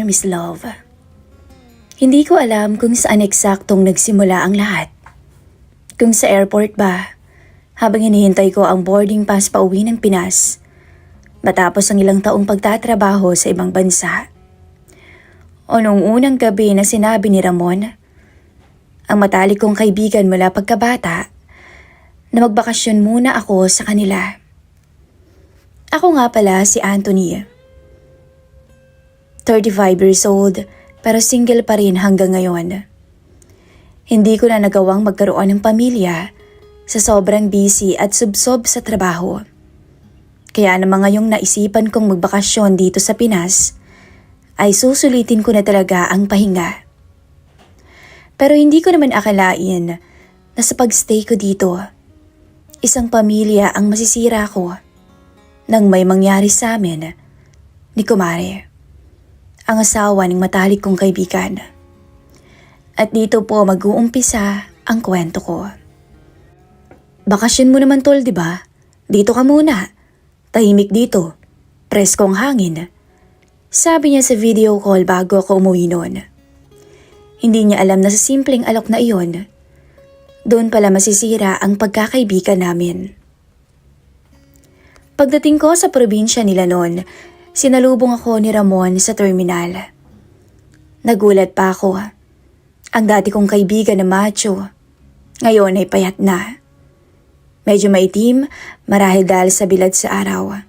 Miss Love. Hindi ko alam kung saan eksaktong nagsimula ang lahat. Kung sa airport ba, habang hinihintay ko ang boarding pass pauwi ng Pinas, matapos ang ilang taong pagtatrabaho sa ibang bansa. O nung unang gabi na sinabi ni Ramon, ang matalik kong kaibigan mula pagkabata, na magbakasyon muna ako sa kanila. Ako nga pala si Anthony. 35 years old pero single pa rin hanggang ngayon. Hindi ko na nagawang magkaroon ng pamilya sa sobrang busy at subsob sa trabaho. Kaya naman ngayong naisipan kong magbakasyon dito sa Pinas, ay susulitin ko na talaga ang pahinga. Pero hindi ko naman akalain na sa pagstay ko dito, isang pamilya ang masisira ko nang may mangyari sa amin ni Kumare, ang asawa ng matalik kong kaibigan. At dito po mag-uumpisa ang kwento ko. Bakasyon mo naman tol, di ba? Dito ka muna. Tahimik dito. Preskong hangin. Sabi niya sa video call bago ako umuwi noon. Hindi niya alam na sa simpleng alok na iyon, doon pala masisira ang pagkakaibigan namin. Pagdating ko sa probinsya nila noon, sinalubong ako ni Ramon sa terminal. Nagulat pa ako. Ang dati kong kaibigan na macho, ngayon ay payat na. Medyo maitim, marahil dahil sa bilad sa araw.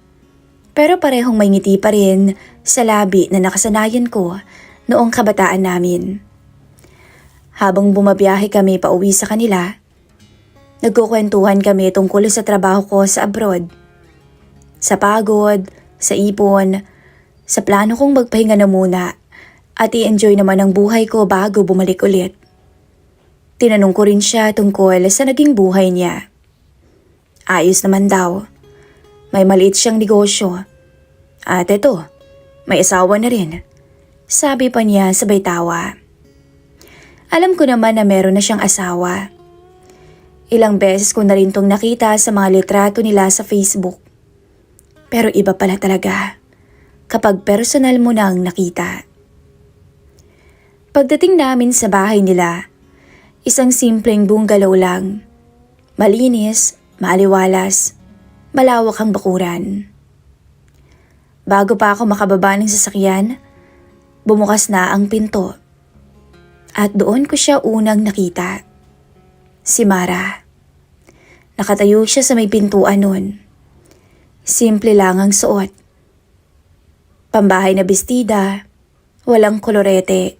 Pero parehong may ngiti pa rin sa labi na nakasanayan ko noong kabataan namin. Habang bumabiyahe kami pauwi sa kanila, nagkukwentuhan kami tungkol sa trabaho ko sa abroad. Sa pagod, sa ipon, sa plano kong magpahinga na muna at i-enjoy naman ang buhay ko bago bumalik ulit. Tinanong ko rin siya tungkol sa naging buhay niya. Ayos naman daw. May maliit siyang negosyo. At eto, may asawa na rin. Sabi pa niya sabay tawa. Alam ko naman na meron na siyang asawa. Ilang beses ko na rin tong nakita sa mga litrato nila sa Facebook. Pero iba pala talaga kapag personal mo nang nakita. Pagdating namin sa bahay nila, isang simpleng bungalow lang. Malinis, maaliwalas, malawak ang bakuran. Bago pa ako makababa ng sasakyan, bumukas na ang pinto. At doon ko siya unang nakita. Si Mara. Nakatayo siya sa may pintuan nun. Simple lang ang suot. Pambahay na bestida, walang kolorete,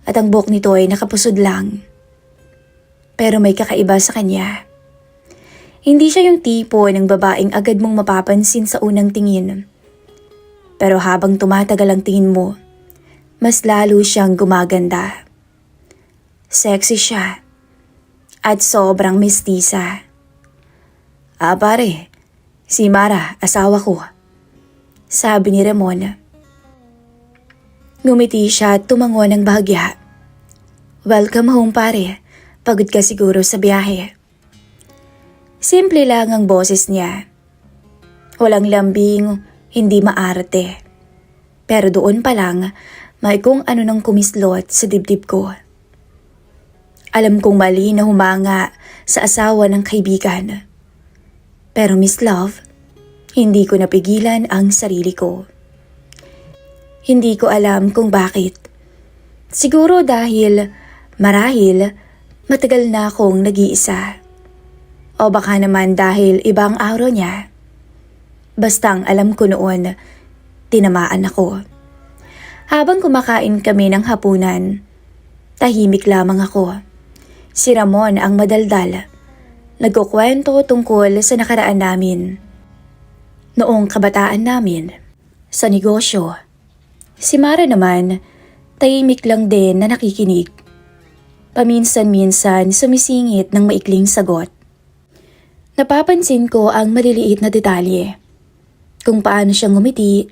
at ang buhok nito ay nakapusod lang. Pero may kakaiba sa kanya. Hindi siya yung tipo ng babaeng agad mong mapapansin sa unang tingin. Pero habang tumatagal ang tingin mo, mas lalo siyang gumaganda. Sexy siya. At sobrang mestiza. Pare, si Mara, asawa ko. Sabi ni Ramon. Ngumiti siya at tumango ng bahagya. Welcome home pare, pagod ka siguro sa biyahe. Simple lang ang boses niya. Walang lambing, hindi maarte. Pero doon pa lang, may kung ano nang kumislot sa dibdib ko. Alam kong mali na humanga sa asawa ng kaibigan. Pero Miss Love, hindi ko napigilan ang sarili ko. Hindi ko alam kung bakit. Siguro marahil, matagal na akong nag-iisa. O baka naman dahil ibang araw niya. Bastang alam ko noon, tinamaan ako. Habang kumakain kami ng hapunan, tahimik lamang ako. Si Ramon ang madaldal. Nagkukwento tungkol sa nakaraan namin. Noong kabataan namin, sa negosyo. Si Mara naman, tahimik lang din na nakikinig. Paminsan-minsan sumisingit ng maikling sagot. Napapansin ko ang maliliit na detalye. Kung paano siya ngumiti,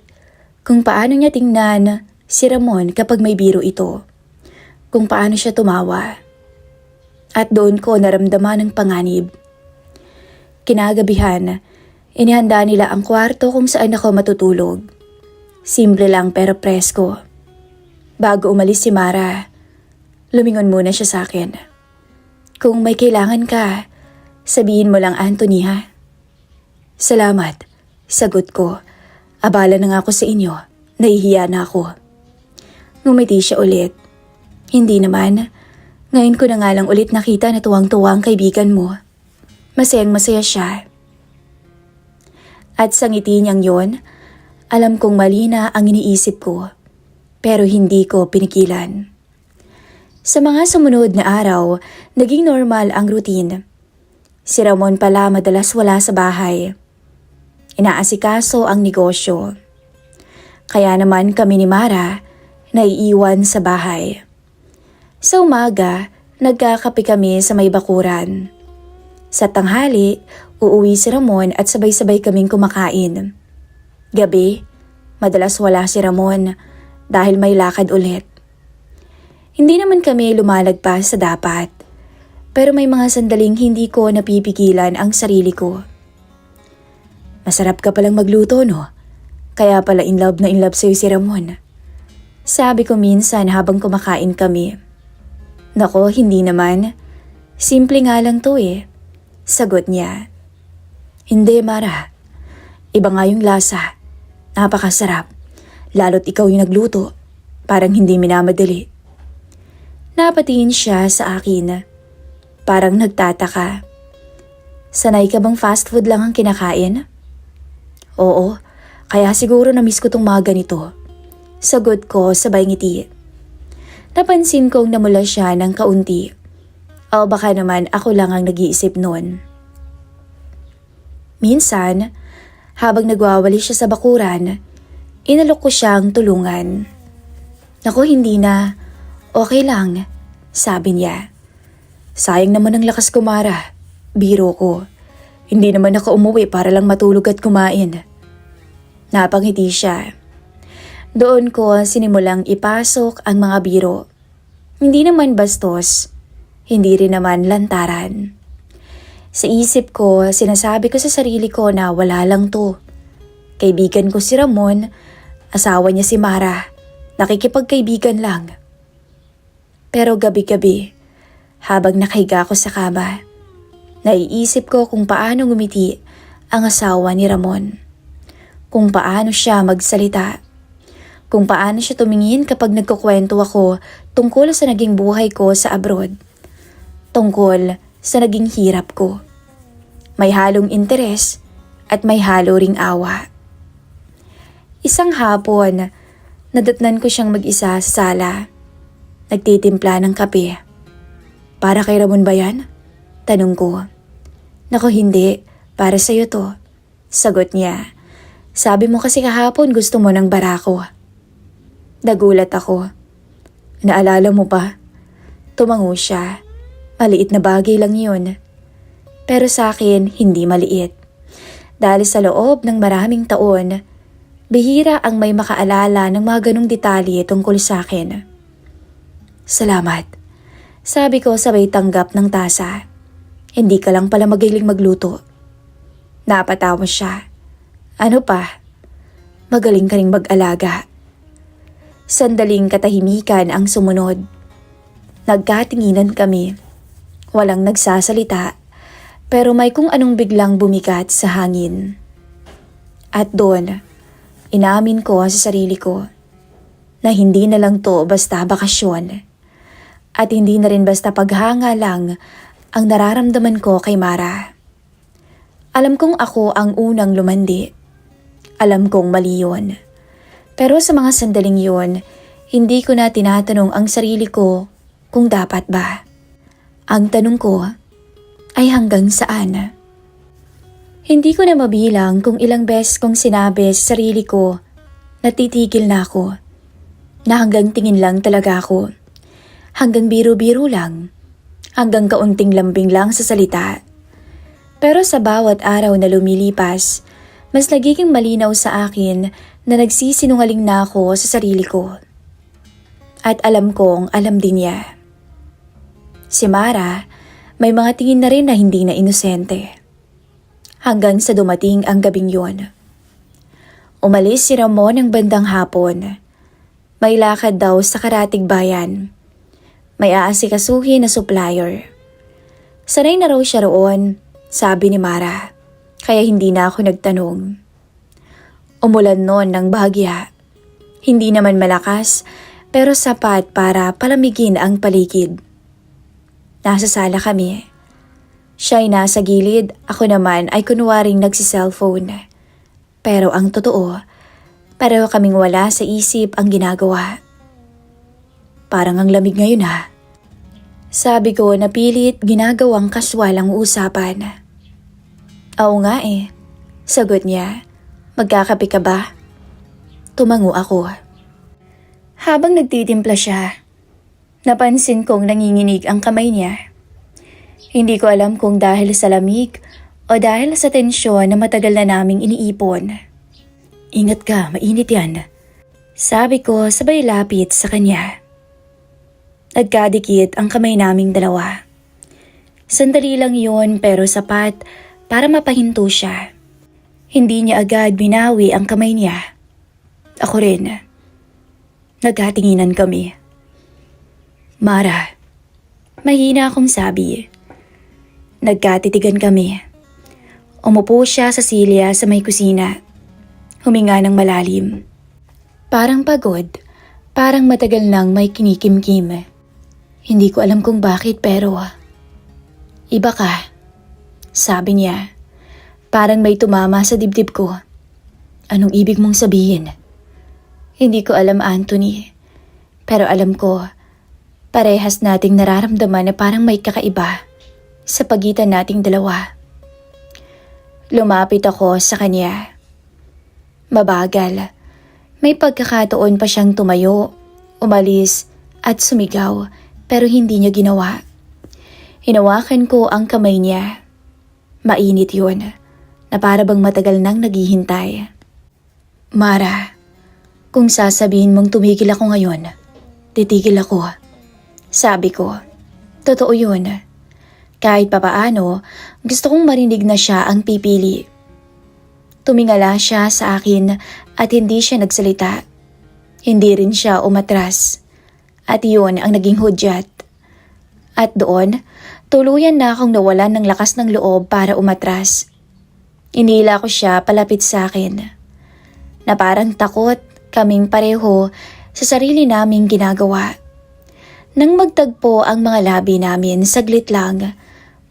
kung paano niya tingnan si Ramon kapag may biro ito, kung paano siya tumawa. At doon ko naramdaman ang panganib. Kinagabihan, inihanda nila ang kwarto kung saan ako matutulog. Simple lang pero presko. Bago umalis si Mara, lumingon muna siya sa akin. Kung may kailangan ka, sabihin mo lang, Anthony, ha? Salamat, sagot ko. Abala na nga ako sa inyo, nahihiya na ako. Ngumiti siya ulit. Hindi naman, ngayon ko na nga lang ulit nakita na tuwang-tuwa ang kaibigan mo. Masayang masaya siya. At sa ngiti niyang yon, alam kong mali na ang iniisip ko, pero hindi ko pinigilan. Sa mga sumunod na araw, naging normal ang routine. Si Ramon pala madalas wala sa bahay. Inaasikaso ang negosyo. Kaya naman kami ni Mara naiiwan sa bahay. Sa umaga, nagkakape kami sa may bakuran. Sa tanghali, uuwi si Ramon at sabay-sabay kaming kumakain. Gabi, madalas wala si Ramon dahil may lakad ulit. Hindi naman kami lumalagpas sa dapat, pero may mga sandaling hindi ko napipigilan ang sarili ko. Masarap ka palang magluto, no? Kaya pala in love sa'yo si Ramon. Sabi ko minsan habang kumakain kami. Nako, hindi naman. Simple nga lang to eh. Sagot niya. Hindi, Mara. Iba nga yung lasa. Napakasarap. Lalo't ikaw yung nagluto. Parang hindi minamadali. Napatingin siya sa akin. Parang nagtataka. Sanay ka bang fast food lang ang kinakain? Oo, kaya siguro na-miss ko tong mga ganito. Sagot ko sabay ngiti. Napansin kong namula siya ng kaunti. O baka naman ako lang ang nag-iisip noon. Minsan, habang nagwawali siya sa bakuran, inalok ko siyang tulungan. Naku, hindi na. Okay lang, sabi niya. Sayang naman ang lakas ko, Mara. Biro ko. Hindi naman ako umuwi para lang matulog at kumain. Napangiti siya. Doon ko sinimulang ipasok ang mga biro. Hindi naman bastos, hindi rin naman lantaran. Sa isip ko, sinasabi ko sa sarili ko na wala lang to. Kaibigan ko si Ramon, asawa niya si Mara, nakikipagkaibigan lang. Pero gabi-gabi, habang nakahiga ko sa kama, naiisip ko kung paano ngumiti ang asawa ni Ramon. Kung paano siya magsalita. Kung paano siya tumingin kapag nagkukwento ako tungkol sa naging buhay ko sa abroad. Tungkol sa naging hirap ko. May halong interes at may halo ring awa. Isang hapon, nadatnan ko siyang mag-isa sa sala. Nagtitimpla ng kape. Para kay Ramon ba yan? Tanong ko. Naku, hindi. Para sa'yo to. Sagot niya. Sabi mo kasi kahapon gusto mo ng barako. Nagulat ako. Naalala mo pa? Tumango siya. Maliit na bagay lang yun. Pero sa akin, hindi maliit. Dahil sa loob ng maraming taon, bihira ang may makaalala ng mga ganong detalye tungkol sa akin. Salamat. Sabi ko sabay tanggap ng tasa. Hindi ka lang pala magaling magluto. Napatawa siya. Ano pa? Magaling ka ring mag-alaga. Sandaling katahimikan ang sumunod. Nagkatinginan kami. Walang nagsasalita, pero may kung anong biglang bumigat sa hangin. At doon, inamin ko sa sarili ko na hindi na lang to basta bakasyon. At hindi na rin basta paghanga lang ang nararamdaman ko kay Mara. Alam kong ako ang unang lumandi. Alam kong mali yun. Pero sa mga sandaling yun, hindi ko na tinatanong ang sarili ko kung dapat ba. Ang tanong ko ay hanggang saan? Hindi ko na mabilang kung ilang beses kong sinabi sa sarili ko na titigil na ako. Na hanggang tingin lang talaga ako. Hanggang biro-biro lang. Hanggang kaunting lambing lang sa salita. Pero sa bawat araw na lumilipas, mas nagiging malinaw sa akin na nagsisinungaling na ako sa sarili ko. At alam kong alam din niya. Si Mara, may mga tingin na rin na hindi na inosente. Hanggang sa dumating ang gabing yun. Umalis si Ramon ng bandang hapon. May lakad daw sa Karatig Bayan. May aasikasuhin na supplier. Sanay na raw siya roon, sabi ni Mara. Kaya hindi na ako nagtanong. Umulan noon ng bahagya. Hindi naman malakas, pero sapat para palamigin ang paligid. Nasa sala kami. Siya ay nasa gilid, ako naman ay kunwaring nagsi-cellphone. Pero ang totoo, pareho kaming wala sa isip ang ginagawa. Parang ang lamig ngayon ha. Sabi ko na pilit ginagawang kaswal ang usapan. Oo nga eh. Sagot niya. Magkakape ka ba? Tumango ako. Habang nagtitimpla siya, napansin kong nanginginig ang kamay niya. Hindi ko alam kung dahil sa lamig o dahil sa tensyon na matagal na naming iniipon. Ingat ka, mainit yan. Sabi ko sabay lapit sa kanya. Nagkadikit ang kamay naming dalawa. Sandali lang yun pero sapat para mapahinto siya. Hindi niya agad binawi ang kamay niya. Ako rin. Nagkatinginan kami. Mara, mahina akong sabi. Nagkatitigan kami. Umupo siya sa silya sa may kusina. Huminga ng malalim. Parang pagod, parang matagal nang may kinikim-kim. Hindi ko alam kung bakit pero iba ka, sabi niya. Parang may tumama sa dibdib ko. Anong ibig mong sabihin? Hindi ko alam, Anthony. Pero alam ko, parehas nating nararamdaman na parang may kakaiba sa pagitan nating dalawa. Lumapit ako sa kanya. Mabagal. May pagkakataon pa siyang tumayo, umalis at sumigaw pero hindi niya ginawa. Hinawakan ko ang kamay niya. Mainit yun. Na para bang matagal nang naghihintay. Mara, kung sasabihin mong tumigil ako ngayon, titigil ako. Sabi ko, totoo yun. Kahit papaano, gusto kong marinig na siya ang pipili. Tumingala siya sa akin at hindi siya nagsalita. Hindi rin siya umatras. At yun ang naging hudyat. At doon, tuluyan na akong nawalan ng lakas ng loob para umatras. Inila ko siya palapit sa akin. Na parang takot kaming pareho sa sarili naming ginagawa. Nang magtagpo ang mga labi namin saglit lang,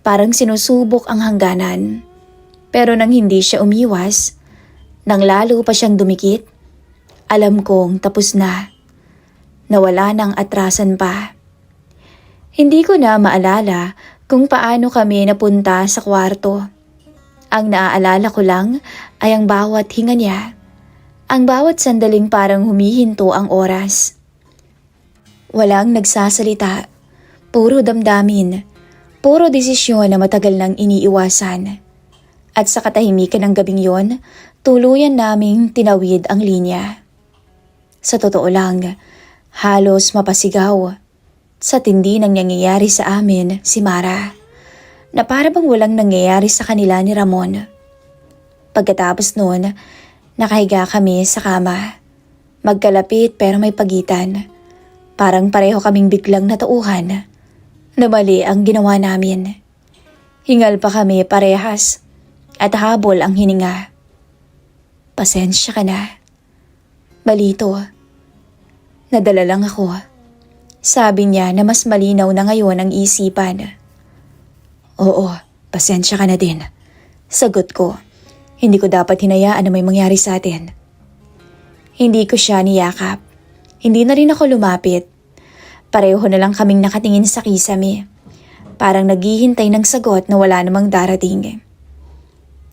parang sinusubok ang hangganan. Pero nang hindi siya umiwas, nang lalo pa siyang dumikit, alam kong tapos na. Nawala ng atrasan pa. Hindi ko na maalala kung paano kami napunta sa kwarto. Ang naaalala ko lang ay ang bawat hinga niya, ang bawat sandaling parang humihinto ang oras. Walang nagsasalita, puro damdamin, puro desisyon na matagal nang iniiwasan. At sa katahimikan ng gabing yon, tuluyan naming tinawid ang linya. Sa totoo lang, halos mapasigaw. Sa tindi ng nangyayari sa amin, si Mara. Na para bang walang nangyayari sa kanila ni Ramon. Pagkatapos noon, nakahiga kami sa kama. Magkalapit pero may pagitan. Parang pareho kaming biglang natauhan na mali ang ginawa namin. Hingal pa kami parehas at habol ang hininga. Pasensya ka na. Balito. Nadala lang ako. Sabi niya na mas malinaw na ngayon ang isipan. Oo, pasensya ka na din. Sagot ko. Hindi ko dapat hinayaan na may mangyari sa atin. Hindi ko siya niyakap. Hindi na rin ako lumapit. Pareho na lang kaming nakatingin sa kisame. Parang naghihintay ng sagot na wala namang darating.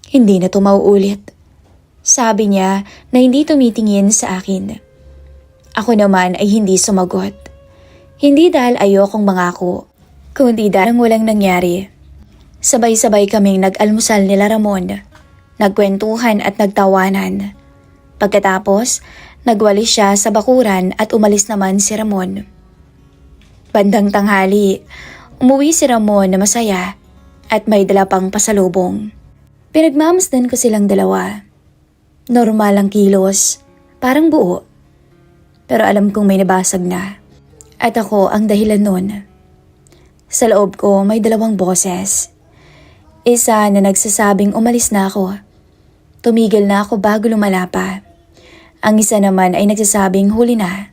Hindi na to mauulit. Sabi niya na hindi tumitingin sa akin. Ako naman ay hindi sumagot. Hindi dahil ayokong mangako, kundi dahil walang nangyari. Sabay-sabay kaming nag-almusal nila Ramon, nagkwentuhan at nagtawanan. Pagkatapos, nagwalis siya sa bakuran at umalis naman si Ramon. Bandang tanghali, umuwi si Ramon na masaya at may dala pang pasalubong. Pinagmamasdan ko silang dalawa. Normal ang kilos, parang buo. Pero alam kong may nabasag na. At ako ang dahilan nun. Sa loob ko may dalawang boses. Isa na nagsasabing umalis na ako. Tumigil na ako bago lumala pa. Ang isa naman ay nagsasabing huli na.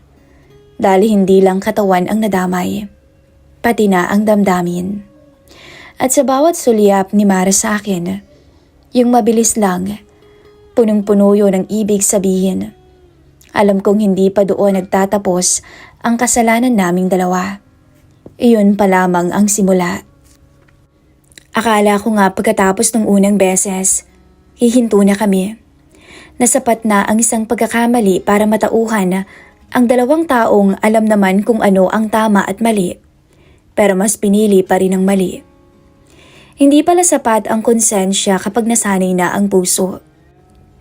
Dahil hindi lang katawan ang nadamay, pati na ang damdamin. At sa bawat sulyap ni Mara sa akin, yung mabilis lang, punong-puno yun ng ibig sabihin. Alam kong hindi pa doon nagtatapos ang kasalanan naming dalawa. Iyon pa lamang ang simula. Akala ko nga pagkatapos ng unang beses, hihinto na kami. Nasapat na ang isang pagkakamali para matauhan ang dalawang taong alam naman kung ano ang tama at mali, pero mas pinili pa rin ang mali. Hindi pala sapat ang konsensya kapag nasanay na ang puso.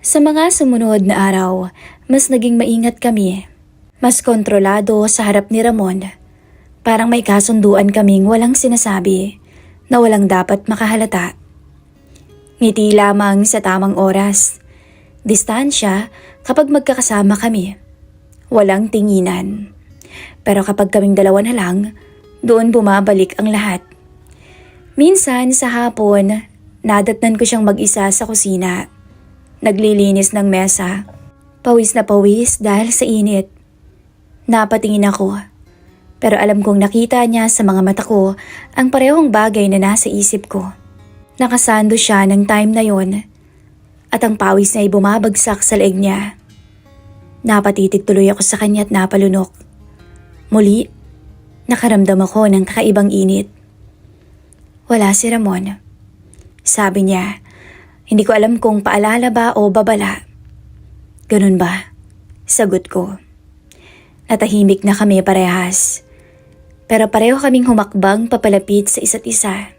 Sa mga sumunod na araw, mas naging maingat kami. Mas kontrolado sa harap ni Ramon. Parang may kasunduan kaming walang sinasabi na walang dapat makahalata. Ngiti lamang sa tamang oras. Distansya kapag magkakasama kami. Walang tinginan. Pero kapag kaming dalawa na lang, doon bumabalik ang lahat. Minsan sa hapon, nadatnan ko siyang mag-isa sa kusina. Naglilinis ng mesa. Pawis na pawis dahil sa init. Napatingin ako. Pero alam kong nakita niya sa mga mata ko ang parehong bagay na nasa isip ko. Nakasando siya ng time na yon at ang pawis na ay bumabagsak sa leeg niya. Napatitig tuloy ako sa kanya at napalunok. Muli, nakaramdam ako ng kakaibang init. Wala si Ramon. Sabi niya, hindi ko alam kung paalala ba o babala. Ganun ba? Sagot ko. Natahimik na kami parehas. Pero pareho kaming humakbang papalapit sa isa't isa.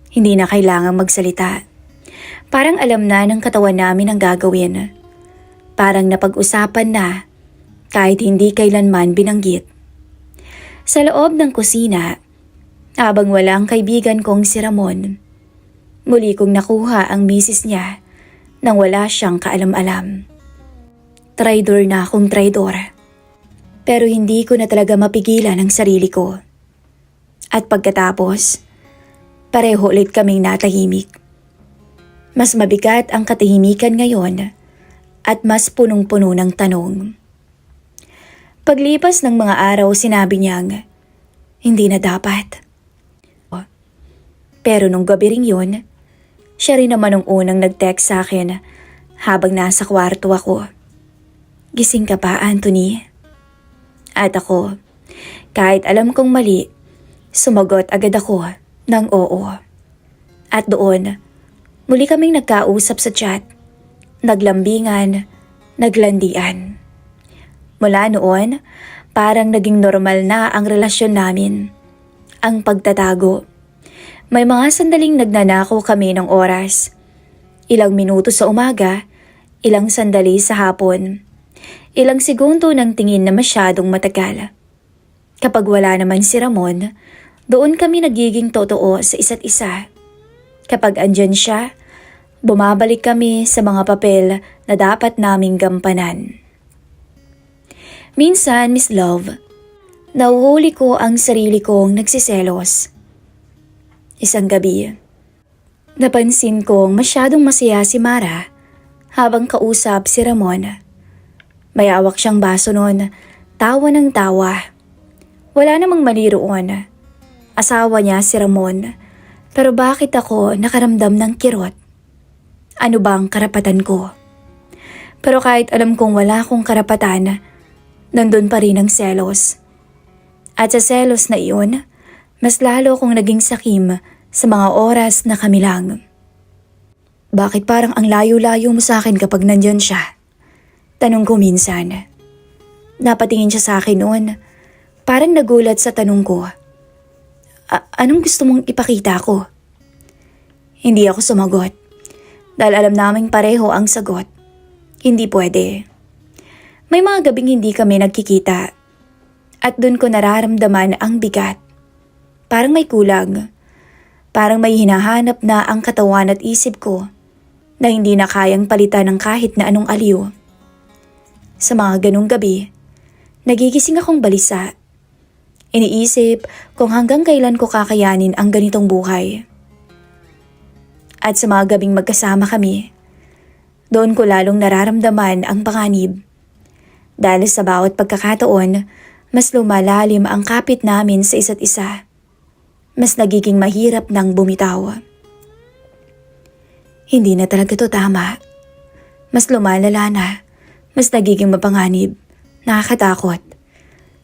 Hindi na kailangang magsalita. Parang alam na ng katawan namin ang gagawin. Parang napag-usapan na kahit hindi kailanman binanggit. Sa loob ng kusina, habang wala ang kaibigan kong si Ramon, muli kong nakuha ang misis niya nang wala siyang kaalam-alam. Traidor na akong traidor. Pero hindi ko na talaga mapigilan ang sarili ko. At pagkatapos, pareho ulit kaming natahimik. Mas mabigat ang katahimikan ngayon at mas punong-puno ng tanong. Paglipas ng mga araw sinabi niyang, hindi na dapat. Pero nung gabi ring yun, siya rin naman ang unang nag-text sa akin habang nasa kwarto ako. Gising ka pa, Anthony? At ako, kahit alam kong mali, sumagot agad ako ng oo. At doon, muli kaming nagkausap sa chat, naglambingan, naglandian. Mula noon, parang naging normal na ang relasyon namin. Ang pagtatago. May mga sandaling nagnanakaw kami ng oras. Ilang minuto sa umaga, ilang sandali sa hapon. Ilang segundo ng tingin na masyadong matagal. Kapag wala naman si Ramon, doon kami nagiging totoo sa isa't isa. Kapag andyan siya, bumabalik kami sa mga papel na dapat naming gampanan. Minsan, Miss Love, nahuhuli ko ang sarili kong nagsiselos. Isang gabi, napansin kong masyadong masaya si Mara habang kausap si Ramon. May awak siyang baso noon, tawa ng tawa. Wala namang mali roon. Asawa niya si Ramon, pero bakit ako nakaramdam ng kirot? Ano bang karapatan ko? Pero kahit alam kong wala akong karapatan, nandun pa rin ang selos. At sa selos na iyon, mas lalo akong naging sakim sa mga oras na kami lang. Bakit parang ang layo-layo mo sa akin kapag nandyan siya? Tanong ko minsan. Napatingin siya sa akin noon. Parang nagulat sa tanong ko. Anong gusto mong ipakita ko? Hindi ako sumagot. Dahil alam naming pareho ang sagot. Hindi pwede. May mga gabing hindi kami nagkikita. At dun ko nararamdaman ang bigat. Parang may kulang. Parang may hinahanap na ang katawan at isip ko na hindi na kayang palitan ng kahit na anong aliw. Sa mga ganung gabi, Nagigising akong balisa. Iniisip kung hanggang kailan ko kakayanin ang ganitong buhay. At sa mga gabing magkasama kami, doon ko lalong nararamdaman ang panganib. Dahil sa bawat pagkakataon, mas lumalalim ang kapit namin sa isa't isa. Mas nagiging mahirap nang bumitaw. Hindi na talaga to tama. Mas lumalala na. Mas nagiging mapanganib. Nakakatakot.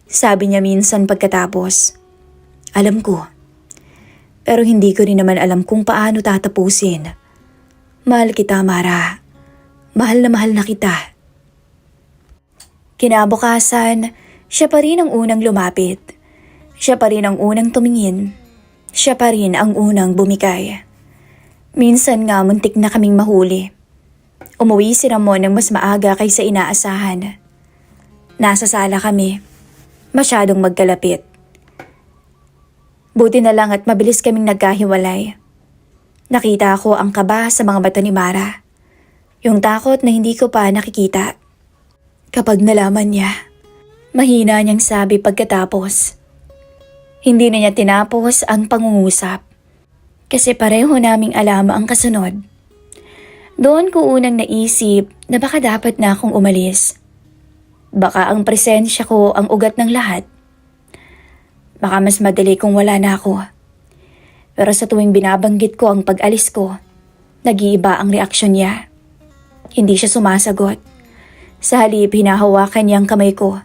Sabi niya minsan pagkatapos. Alam ko. Pero hindi ko rin naman alam kung paano tatapusin. Mahal kita, Mara. Mahal na kita. Kinabukasan, siya pa rin ang unang lumapit. Siya pa rin ang unang tumingin. Siya pa rin ang unang bumigay. Minsan nga muntik na kaming mahuli. Umuwi si Ramon ng mas maaga kaysa inaasahan. Nasa sala kami. Masyadong magkalapit. Buti na lang at mabilis kaming nagkahiwalay. Nakita ko ang kaba sa mga mata ni Mara. Yung takot na hindi ko pa nakikita. Kapag nalaman niya, mahina niyang sabi pagkatapos. Hindi na niya tinapos ang pangungusap. Kasi pareho naming alam ang kasunod. Doon ko unang naisip na baka dapat na akong umalis. Baka ang presensya ko ang ugat ng lahat. Baka mas madali kung wala na ako. Pero sa tuwing binabanggit ko ang pag-alis ko, nag-iiba ang reaksyon niya. Hindi siya sumasagot. Sa halip hinahawakan niya ang kamay ko.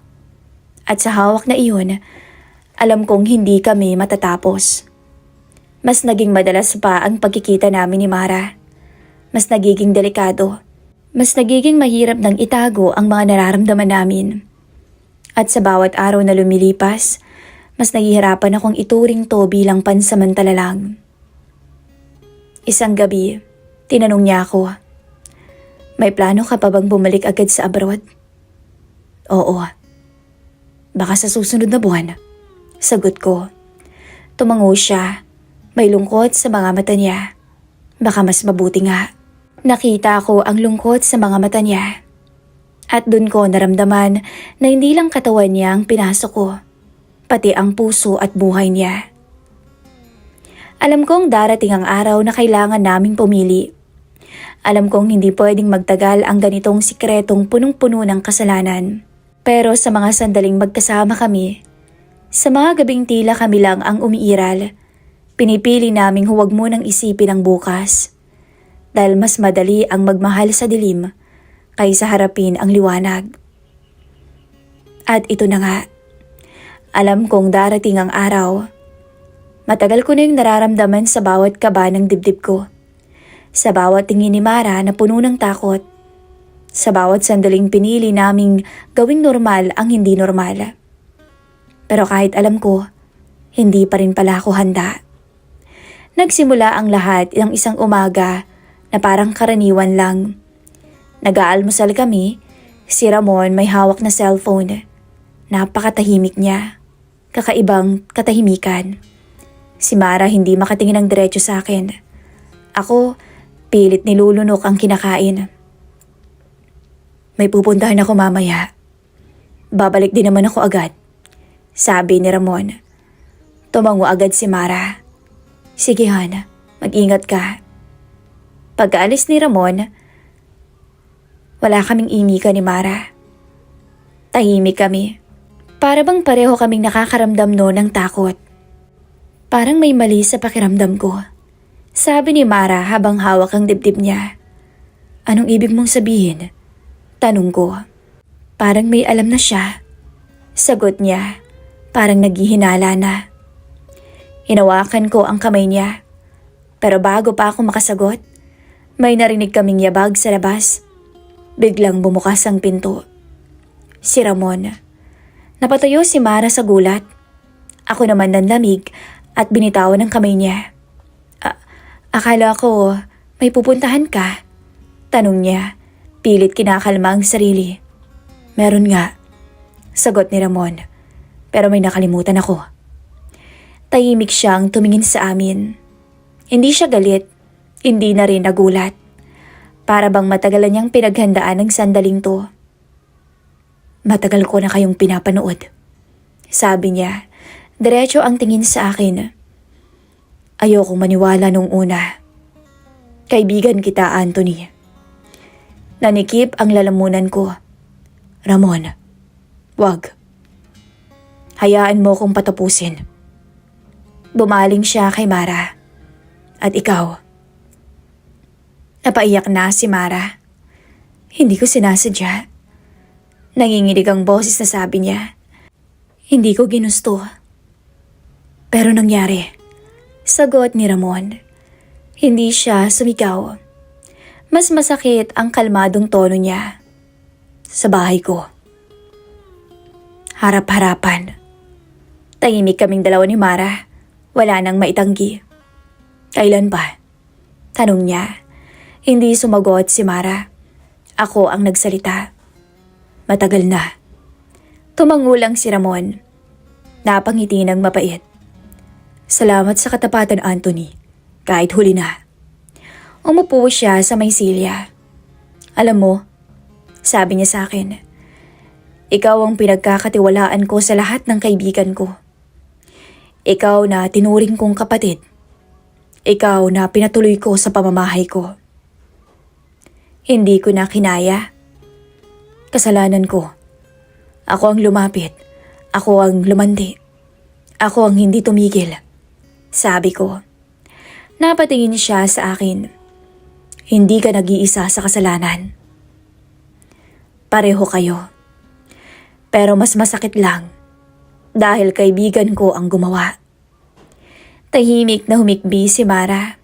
At sa hawak na iyon, alam kong hindi kami matatapos. Mas naging madalas pa ang pagkikita namin ni Mara. Mas nagiging delikado. Mas nagiging mahirap nang itago ang mga nararamdaman namin. At sa bawat araw na lumilipas, mas nahihirapan akong ituring to bilang pansamantala lang. Isang gabi, tinanong niya ako, "May plano ka pa bang bumalik agad sa abroad?" "Oo." "Baka sa susunod na buwan." Sagot ko. Tumango siya. May lungkot sa mga mata niya. Baka mas mabuti nga. Nakita ko ang lungkot sa mga mata niya. At dun ko naramdaman na hindi lang katawan niya ang pinasok ko, pati ang puso at buhay niya. Alam kong darating ang araw na kailangan naming pumili. Alam kong hindi pwedeng magtagal ang ganitong sikretong punong-puno ng kasalanan. Pero sa mga sandaling magkasama kami, sa mga gabing tila kami lang ang umiiral, pinipili naming huwag munang isipin ang bukas. Dahil mas madali ang magmahal sa dilim kaysa harapin ang liwanag. At ito na nga, alam kong darating ang araw. Matagal ko na yung nararamdaman sa bawat kaba ng dibdib ko. Sa bawat tingin ni Mara na puno ng takot. Sa bawat sandaling pinili naming gawing normal ang hindi normal. Pero kahit alam ko, hindi pa rin pala ako handa. Nagsimula ang lahat ng isang umaga na parang karaniwan lang. Nag-aalmusal kami, si Ramon may hawak na cellphone. Napakatahimik niya. Kakaibang katahimikan. Si Mara hindi makatingin ng diretso sa akin. Ako, pilit nilulunok ang kinakain. "May pupuntahan ako mamaya. Babalik din naman ako agad," sabi ni Ramon. Tumango agad si Mara. "Sige Han, mag-ingat ka." Pagkaalis ni Ramon, wala kaming imika ni Mara. Tahimik kami. Para bang pareho kaming nakakaramdam noon ng takot. Parang may mali sa pakiramdam ko. Sabi ni Mara habang hawak ang dibdib niya. "Anong ibig mong sabihin?" Tanong ko. "Parang may alam na siya." Sagot niya, parang naghihinala na. Hinawakan ko ang kamay niya. Pero bago pa ako makasagot, may narinig kaming yabag sa labas. Biglang bumukas ang pinto. Si Ramon. Napatayo si Mara sa gulat. Ako naman nanlamig at binitawan ang kamay niya. Akala ko may pupuntahan ka?" Tanong niya, pilit kinakalma ang sarili. "Meron nga," sagot ni Ramon. "Pero may nakalimutan ako." Tahimik siyang tumingin sa amin. Hindi siya galit, hindi na rin nagulat. Para bang matagalan niyang pinaghandaan ng sandaling to. Matagal ko na kayong pinapanood. Sabi niya, diretso ang tingin sa akin. Ayokong maniwala nung una. Kaibigan kita, Anthony. Nanikip ang lalamunan ko. Ramon, wag. Hayaan mo kong patapusin. Bumaling siya kay Mara. At ikaw. Napaiyak na si Mara. Hindi ko sinasadya. Nanginginig ang boses na sabi niya. Hindi ko ginusto. Pero nangyari. Sagot ni Ramon. Hindi siya sumigaw. Mas masakit ang kalmadong tono niya. Sa bahay ko. Harap-harapan. Tahimik kaming dalawa ni Mara. Wala nang maitanggi. Kailan ba? Tanong niya. Hindi sumagot si Mara. Ako ang nagsalita. Matagal na. Tumangulang si Ramon. Napangiti ng mapait. Salamat sa katapatan, Anthony. Kahit huli na. Umupo siya sa may silya. Alam mo, sabi niya sa akin, ikaw ang pinagkakatiwalaan ko sa lahat ng kaibigan ko. Ikaw na tinuring kong kapatid. Ikaw na pinatuloy ko sa pamamahay ko. Hindi ko na kinaya. Kasalanan ko. Ako ang lumapit. Ako ang lumandi. Ako ang hindi tumigil. Sabi ko. Napatingin siya sa akin. Hindi ka nag-iisa sa kasalanan. Pareho kayo. Pero mas masakit lang dahil kaibigan ko ang gumawa. Tahimik na humikbi si Mara.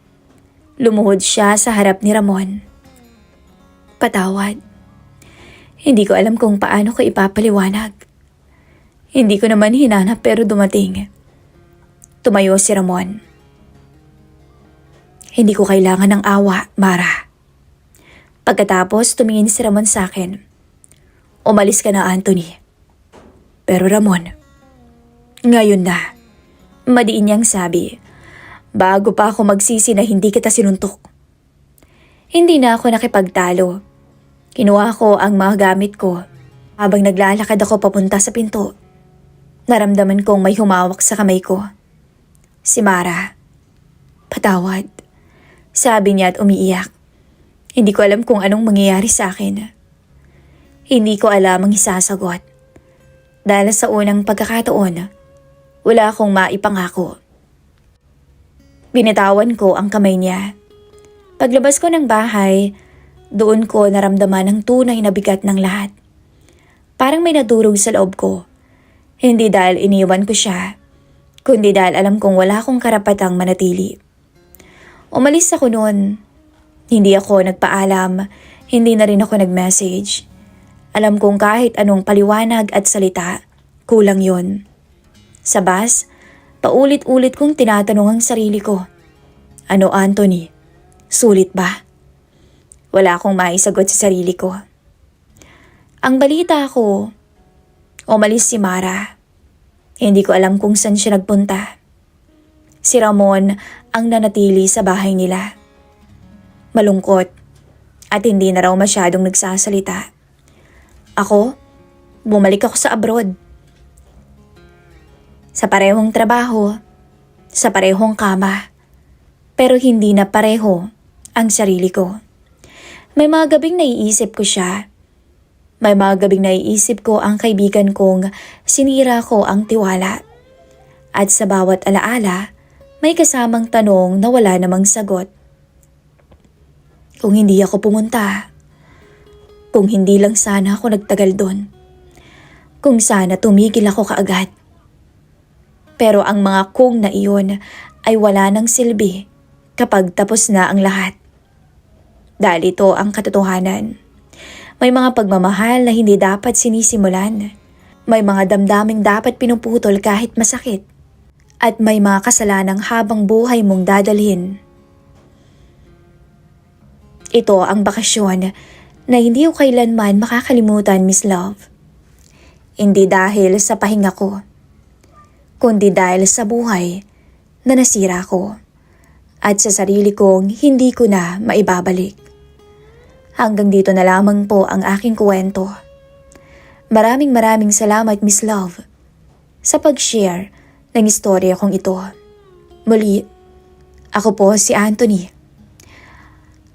Lumuhod siya sa harap ni Ramon. Patawad. Hindi ko alam kung paano ko ipapaliwanag. Hindi ko naman hinanap pero dumating. Tumayo si Ramon. Hindi ko kailangan ng awa, Mara. Pagkatapos tumingin si Ramon sa akin. Umalis ka na, Anthony. Pero Ramon, ngayon na. Madiin niyang sabi, bago pa ako magsisi na hindi kita sinuntok. Hindi na ako nakipagtalo. Kinuha ko ang mga gamit ko. Habang naglalakad ako papunta sa pinto, naramdaman kong may humawak sa kamay ko. Si Mara. Patawad. Sabi niya at umiiyak. Hindi ko alam kung anong mangyayari sa akin. Hindi ko alam ang isasagot. Dahil sa unang pagkakataon, wala akong maipangako. Binitawan ko ang kamay niya. Paglabas ko ng bahay, doon ko naramdaman ang tunay na bigat ng lahat. Parang may nadurog sa loob ko. Hindi dahil iniwan ko siya, kundi dahil alam kong wala akong karapatang manatili. Umalis ako noon. Hindi ako nagpaalam, hindi na rin ako nag-message. Alam kong kahit anong paliwanag at salita, kulang yon. Sa bus, paulit-ulit kong tinatanong ang sarili ko. Ano, Anthony? Sulit ba? Wala akong maisagot sa sarili ko. Ang balita ko, umalis si Mara. Hindi ko alam kung saan siya nagpunta. Si Ramon ang nanatili sa bahay nila. Malungkot at hindi na raw masyadong nagsasalita. Ako, bumalik ako sa abroad. Sa parehong trabaho, sa parehong kama, pero hindi na pareho ang sarili ko. May mga gabing naiisip ko siya. May mga gabing naiisip ko ang kaibigan kong sinira ko ang tiwala. At sa bawat alaala, may kasamang tanong na wala namang sagot. Kung hindi ako pumunta, kung hindi lang sana ako nagtagal doon, kung sana tumigil ako kaagad. Pero ang mga kung na iyon ay wala nang silbi kapag tapos na ang lahat. Dahil ito ang katotohanan. May mga pagmamahal na hindi dapat sinisimulan. May mga damdaming dapat pinuputol kahit masakit. At may mga kasalanang habang buhay mong dadalhin. Ito ang bakasyon na hindi ko kailanman makakalimutan, Miss Love. Hindi dahil sa pahinga ko, kundi dahil sa buhay na nasira ko at sa sarili kong hindi ko na maibabalik. Hanggang dito na lamang po ang aking kwento. Maraming salamat, Miss Love, sa pag-share ng istorya kong ito. Muli, ako po si Anthony,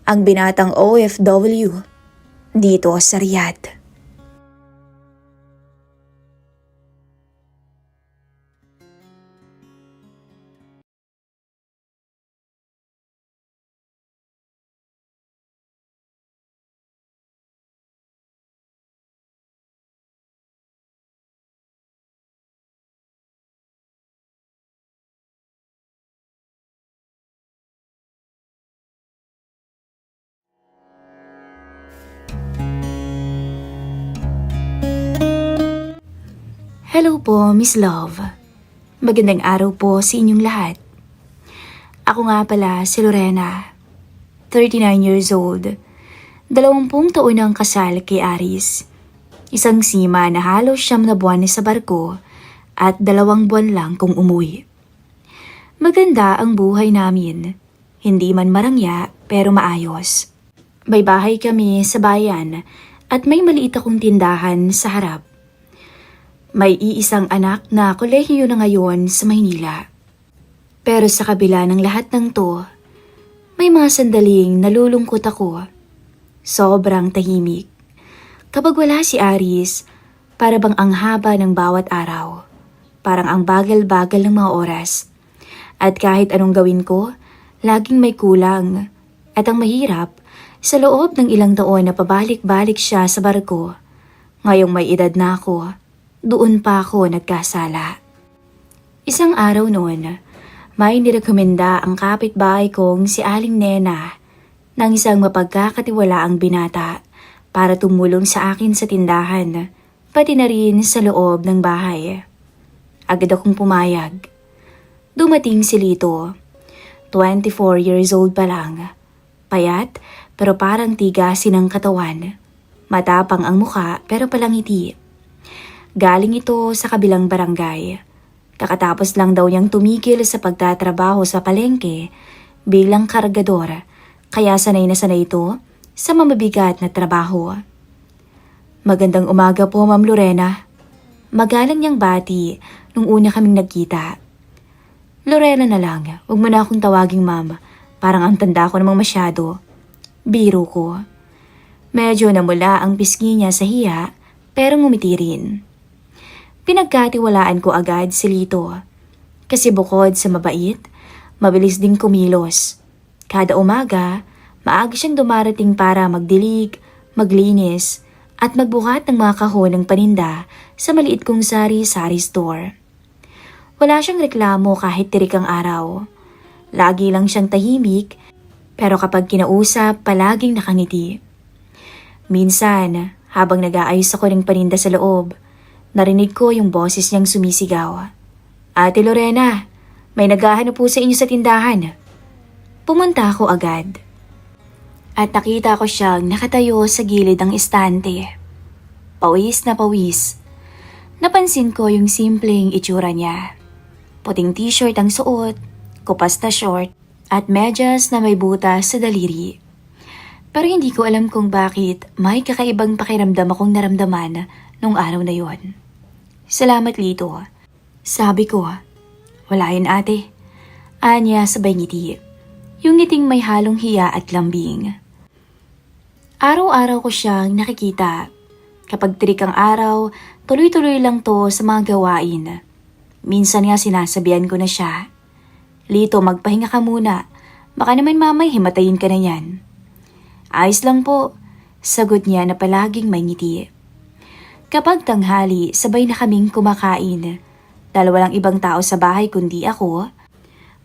ang binatang OFW dito sa Riyadh. Hello po, Miss Love. Magandang araw po sa inyong lahat. Ako nga pala si Lorena, 39 years old, 20 taon ng kasal kay Aris. Isang sima na halos 9 na buwan sa barko at 2 buwan lang kung umuwi. Maganda ang buhay namin, hindi man marangya pero maayos. May bahay kami sa bayan at may maliit akong tindahan sa harap. May iisang anak na kolehiyo na ngayon sa Maynila. Pero sa kabila ng lahat ng to, may mga sandaling nalulungkot ako. Sobrang tahimik. Kapag wala si Aris, para bang ang haba ng bawat araw. Parang ang bagal-bagal ng mga oras. At kahit anong gawin ko, laging may kulang. At ang mahirap, sa loob ng ilang taon na pabalik-balik siya sa barko, ngayong may edad na ako, doon pa ako nagkasala. Isang araw noon, may nirekomenda ang kapitbahay kong si Aling Nena ng isang mapagkakatiwalaang binata para tumulong sa akin sa tindahan, pati na rin sa loob ng bahay. Agad akong pumayag. Dumating si Lito, 24 years old pa lang. Payat pero parang tigasin ang katawan. Matapang ang muka pero palangiti. Galing ito sa kabilang barangay. Kakatapos lang daw niyang tumigil sa pagtatrabaho sa palengke bilang kargador, kaya sanay na sanay ito sa mamabigat na trabaho. Magandang umaga po, Ma'am Lorena. Magalang niyang bati nung una kaming nagkita. Lorena na lang, huwag mo na akong tawaging ma'am. Parang ang tanda ko namang masyado. Biro ko. Medyo namula ang pisngi niya sa hiya, pero ngumiti rin. Pinagkatiwalaan ko agad si Lito. Kasi bukod sa mabait, mabilis ding kumilos. Kada umaga, maaga siyang dumarating para magdilig, maglinis, at magbuhat ng mga kahon ng paninda sa maliit kong sari-sari store. Wala siyang reklamo kahit tirik ang araw. Lagi lang siyang tahimik, pero kapag kinausap, palaging nakangiti. Minsan, habang nag-aayos ako ng paninda sa loob, narinig ko yung boses niyang sumisigaw. Ate Lorena, may naghahanap po sa inyo sa tindahan. Pumunta ako agad. At nakita ko siyang nakatayo sa gilid ng estante. Pawis na pawis. Napansin ko yung simpleng itsura niya. Puting t-shirt ang suot, kupas na short, at medyas na may butas sa daliri. Pero hindi ko alam kung bakit may kakaibang pakiramdam akong naramdaman nung araw na yon. Salamat, Lito. Sabi ko, wala yun ate. Anya sabay ngiti. Yung ngiting may halong hiya at lambing. Araw-araw ko siyang nakikita. Kapag tirik ang araw, tuloy-tuloy lang to sa mga gawain. Minsan nga sinasabihan ko na siya, Lito, magpahinga ka muna. Baka naman mamay himatayin ka na yan. Ayos lang po, sagot niya na palaging may ngiti. Kapag tanghali, sabay na kaming kumakain. Dalawa lang ibang tao sa bahay kundi ako.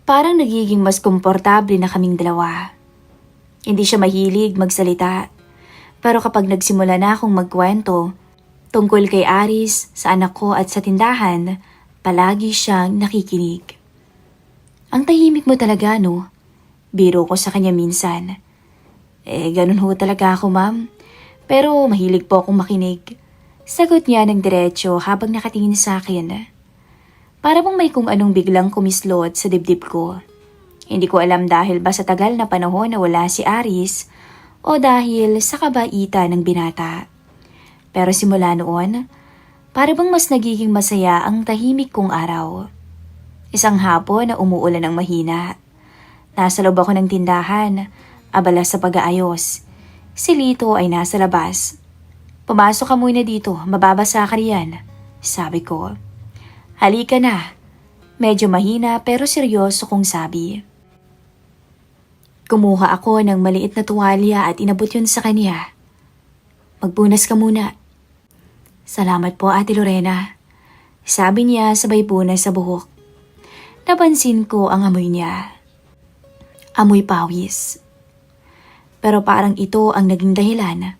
Parang nagiging mas komportable na kaming dalawa. Hindi siya mahilig magsalita. Pero kapag nagsimula na akong magkwento tungkol kay Aris, sa anak ko at sa tindahan, palagi siyang nakikinig. Ang tahimik mo talaga, no? Biro ko sa kanya minsan. Ganun ho talaga ako, ma'am. Pero mahilig po akong makinig. Sagot niya ng diretso habang nakatingin sa akin. Para bang may kung anong biglang kumislot sa dibdib ko. Hindi ko alam dahil ba sa tagal na panahon na wala si Aris o dahil sa kabaitan ng binata. Pero simula noon, Para bang mas nagiging masaya ang tahimik kong araw. Isang hapon na umuulan ng mahina. Nasa loob ako ng tindahan, abala sa pag-aayos. Si Lito ay nasa labas. "Pumasok ka muna dito, mababasa ka riyan," sabi ko. "Halika na." Medyo mahina pero seryoso kong sabi. Kumuha ako ng maliit na tuwalya at inabot yun sa kanya. "Magpunas ka muna." "Salamat po, Ate Lorena," sabi niya sabay punas sa buhok. Napansin ko ang amoy niya. Amoy pawis. Pero parang ito ang naging dahilan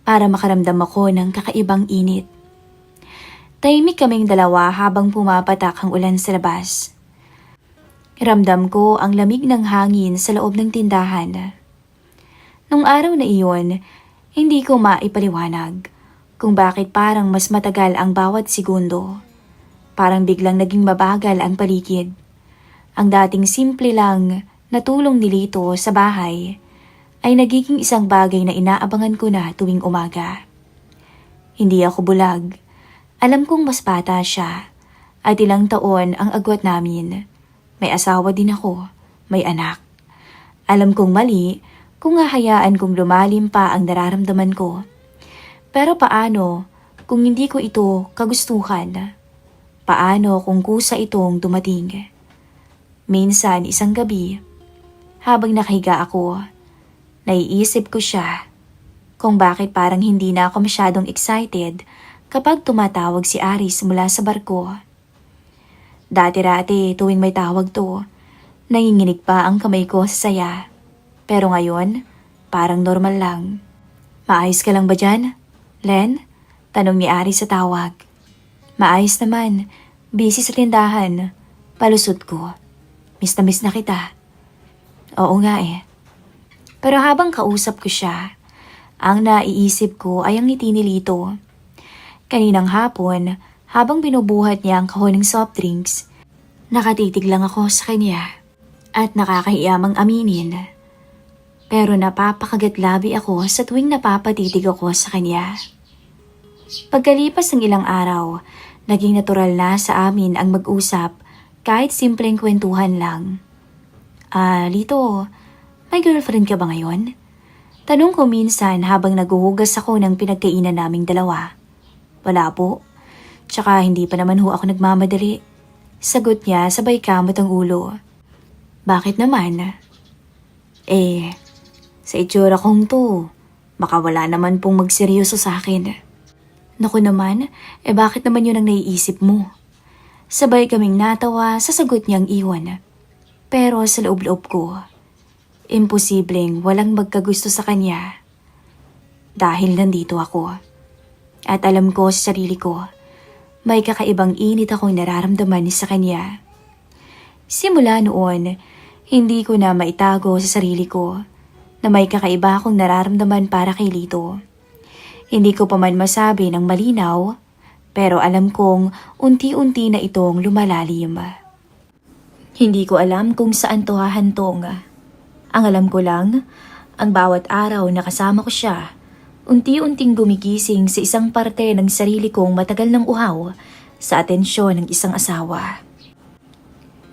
para makaramdam ako ng kakaibang init. Tahimik kaming dalawa habang pumapatak ang ulan sa labas. Ramdam ko ang lamig ng hangin sa loob ng tindahan. Nung araw na iyon, hindi ko maipaliwanag kung bakit parang mas matagal ang bawat segundo. Parang biglang naging mabagal ang paligid. Ang dating simple lang na tulong ni Lito sa bahay ay nagiging isang bagay na inaabangan ko na tuwing umaga. Hindi ako bulag. Alam kong mas bata siya at ilang taon ang agwat namin. May asawa din ako, may anak. Alam kong mali kung hahayaan kong lumalim pa ang nararamdaman ko. Pero paano kung hindi ko ito kagustuhan? Paano kung kusa itong dumating? Minsan isang gabi, habang nakahiga ako, naiisip ko siya kung bakit parang hindi na ako masyadong excited kapag tumatawag si Aris mula sa barko. Dati-dati tuwing may tawag to, nanginginig pa ang kamay ko sa saya. Pero ngayon, parang normal lang. "Maayos ka lang ba dyan, Len?" tanong ni Aris sa tawag. "Maayos naman, busy sa tindahan." Palusot ko. "Miss na kita." "Oo nga eh." Pero habang kausap ko siya, ang naiisip ko ay ang ngiti ni Lito. Kaninang hapon, habang binubuhat niya ang kahon ng soft drinks, nakatitig lang ako sa kanya at nakakahiyamang aminin. Pero napapakagatlabi ako sa tuwing napapatitig ako sa kanya. Pagkalipas ng ilang araw, naging natural na sa amin ang mag-usap kahit simpleng kwentuhan lang. Lito, may girlfriend ka ba ngayon?" Tanong ko minsan habang naguhugas ako ng pinagkainan naming dalawa. "Wala po. Tsaka hindi pa naman ho ako nagmamadali." Sagot niya sabay kamot ang ulo. "Bakit naman?" Sa itsura kong to, baka wala naman pong magseryoso sa akin." "Naku naman, bakit naman yun ang naiisip mo?" Sabay kaming natawa sa sagot niyang iwan. Pero sa loob-loob ko, imposibleng walang magkagusto sa kanya. Dahil nandito ako. At alam ko sa sarili ko, may kakaibang init akong nararamdaman sa kanya. Simula noon, hindi ko na maitago sa sarili ko na may kakaiba akong nararamdaman para kay Lito. Hindi ko pa man masabi ng malinaw, pero alam kong unti-unti na itong lumalalim. Hindi ko alam kung saan to hahantong. Ang alam ko lang, ang bawat araw na kasama ko siya, unti-unting gumigising sa isang parte ng sarili kong matagal ng uhaw sa atensyon ng isang asawa.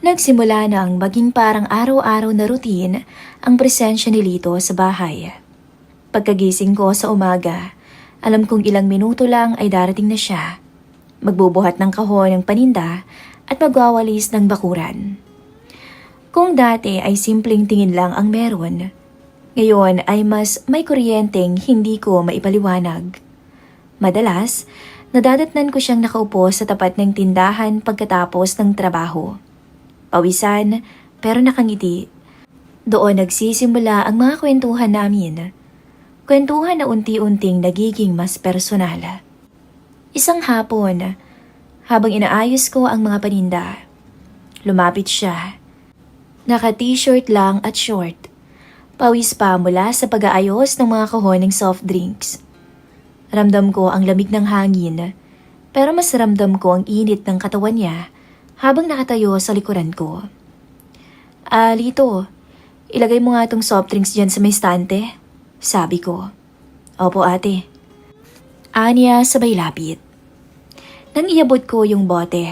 Nagsimula nang maging parang araw-araw na routine ang presensya ni Lito sa bahay. Pagkagising ko sa umaga, alam kong ilang minuto lang ay darating na siya. Magbubuhat ng kahon ng paninda at magwawalis ng bakuran. Kung dati ay simpleng tingin lang ang meron, ngayon ay mas may kuryenteng hindi ko maipaliwanag. Madalas, nadadatnan ko siyang nakaupo sa tapat ng tindahan pagkatapos ng trabaho. Pawisan pero nakangiti. Doon nagsisimula ang mga kwentuhan namin. Kwentuhan na unti-unting nagiging mas personal. Isang hapon, habang inaayos ko ang mga paninda, lumapit siya. Naka-t-shirt lang at short. Pawis pa mula sa pag-aayos ng mga kahon ng soft drinks. Ramdam ko ang lamig ng hangin, pero mas ramdam ko ang init ng katawan niya habang nakatayo sa likuran ko. Lito, ilagay mo nga itong soft drinks dyan sa may stante," sabi ko. "Opo ate." Aniya sabay lapit. Nang iabot ko yung bote,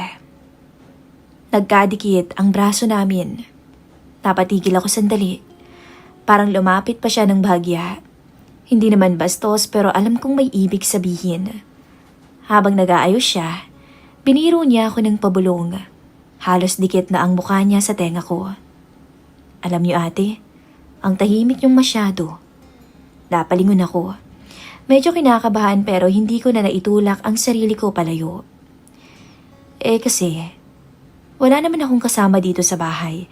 nagkadikit ang braso namin. Napatigil ako sandali. Parang lumapit pa siya ng bahagya. Hindi naman bastos pero alam kong may ibig sabihin. Habang nag-aayos siya, biniro niya ako ng pabulong. Halos dikit na ang mukha niya sa tenga ko. Alam niyo ate, ang tahimik niyong masyado. Napalingon ako. Medyo kinakabahan pero hindi ko na naitulak ang sarili ko palayo. Kasi, wala naman akong kasama dito sa bahay.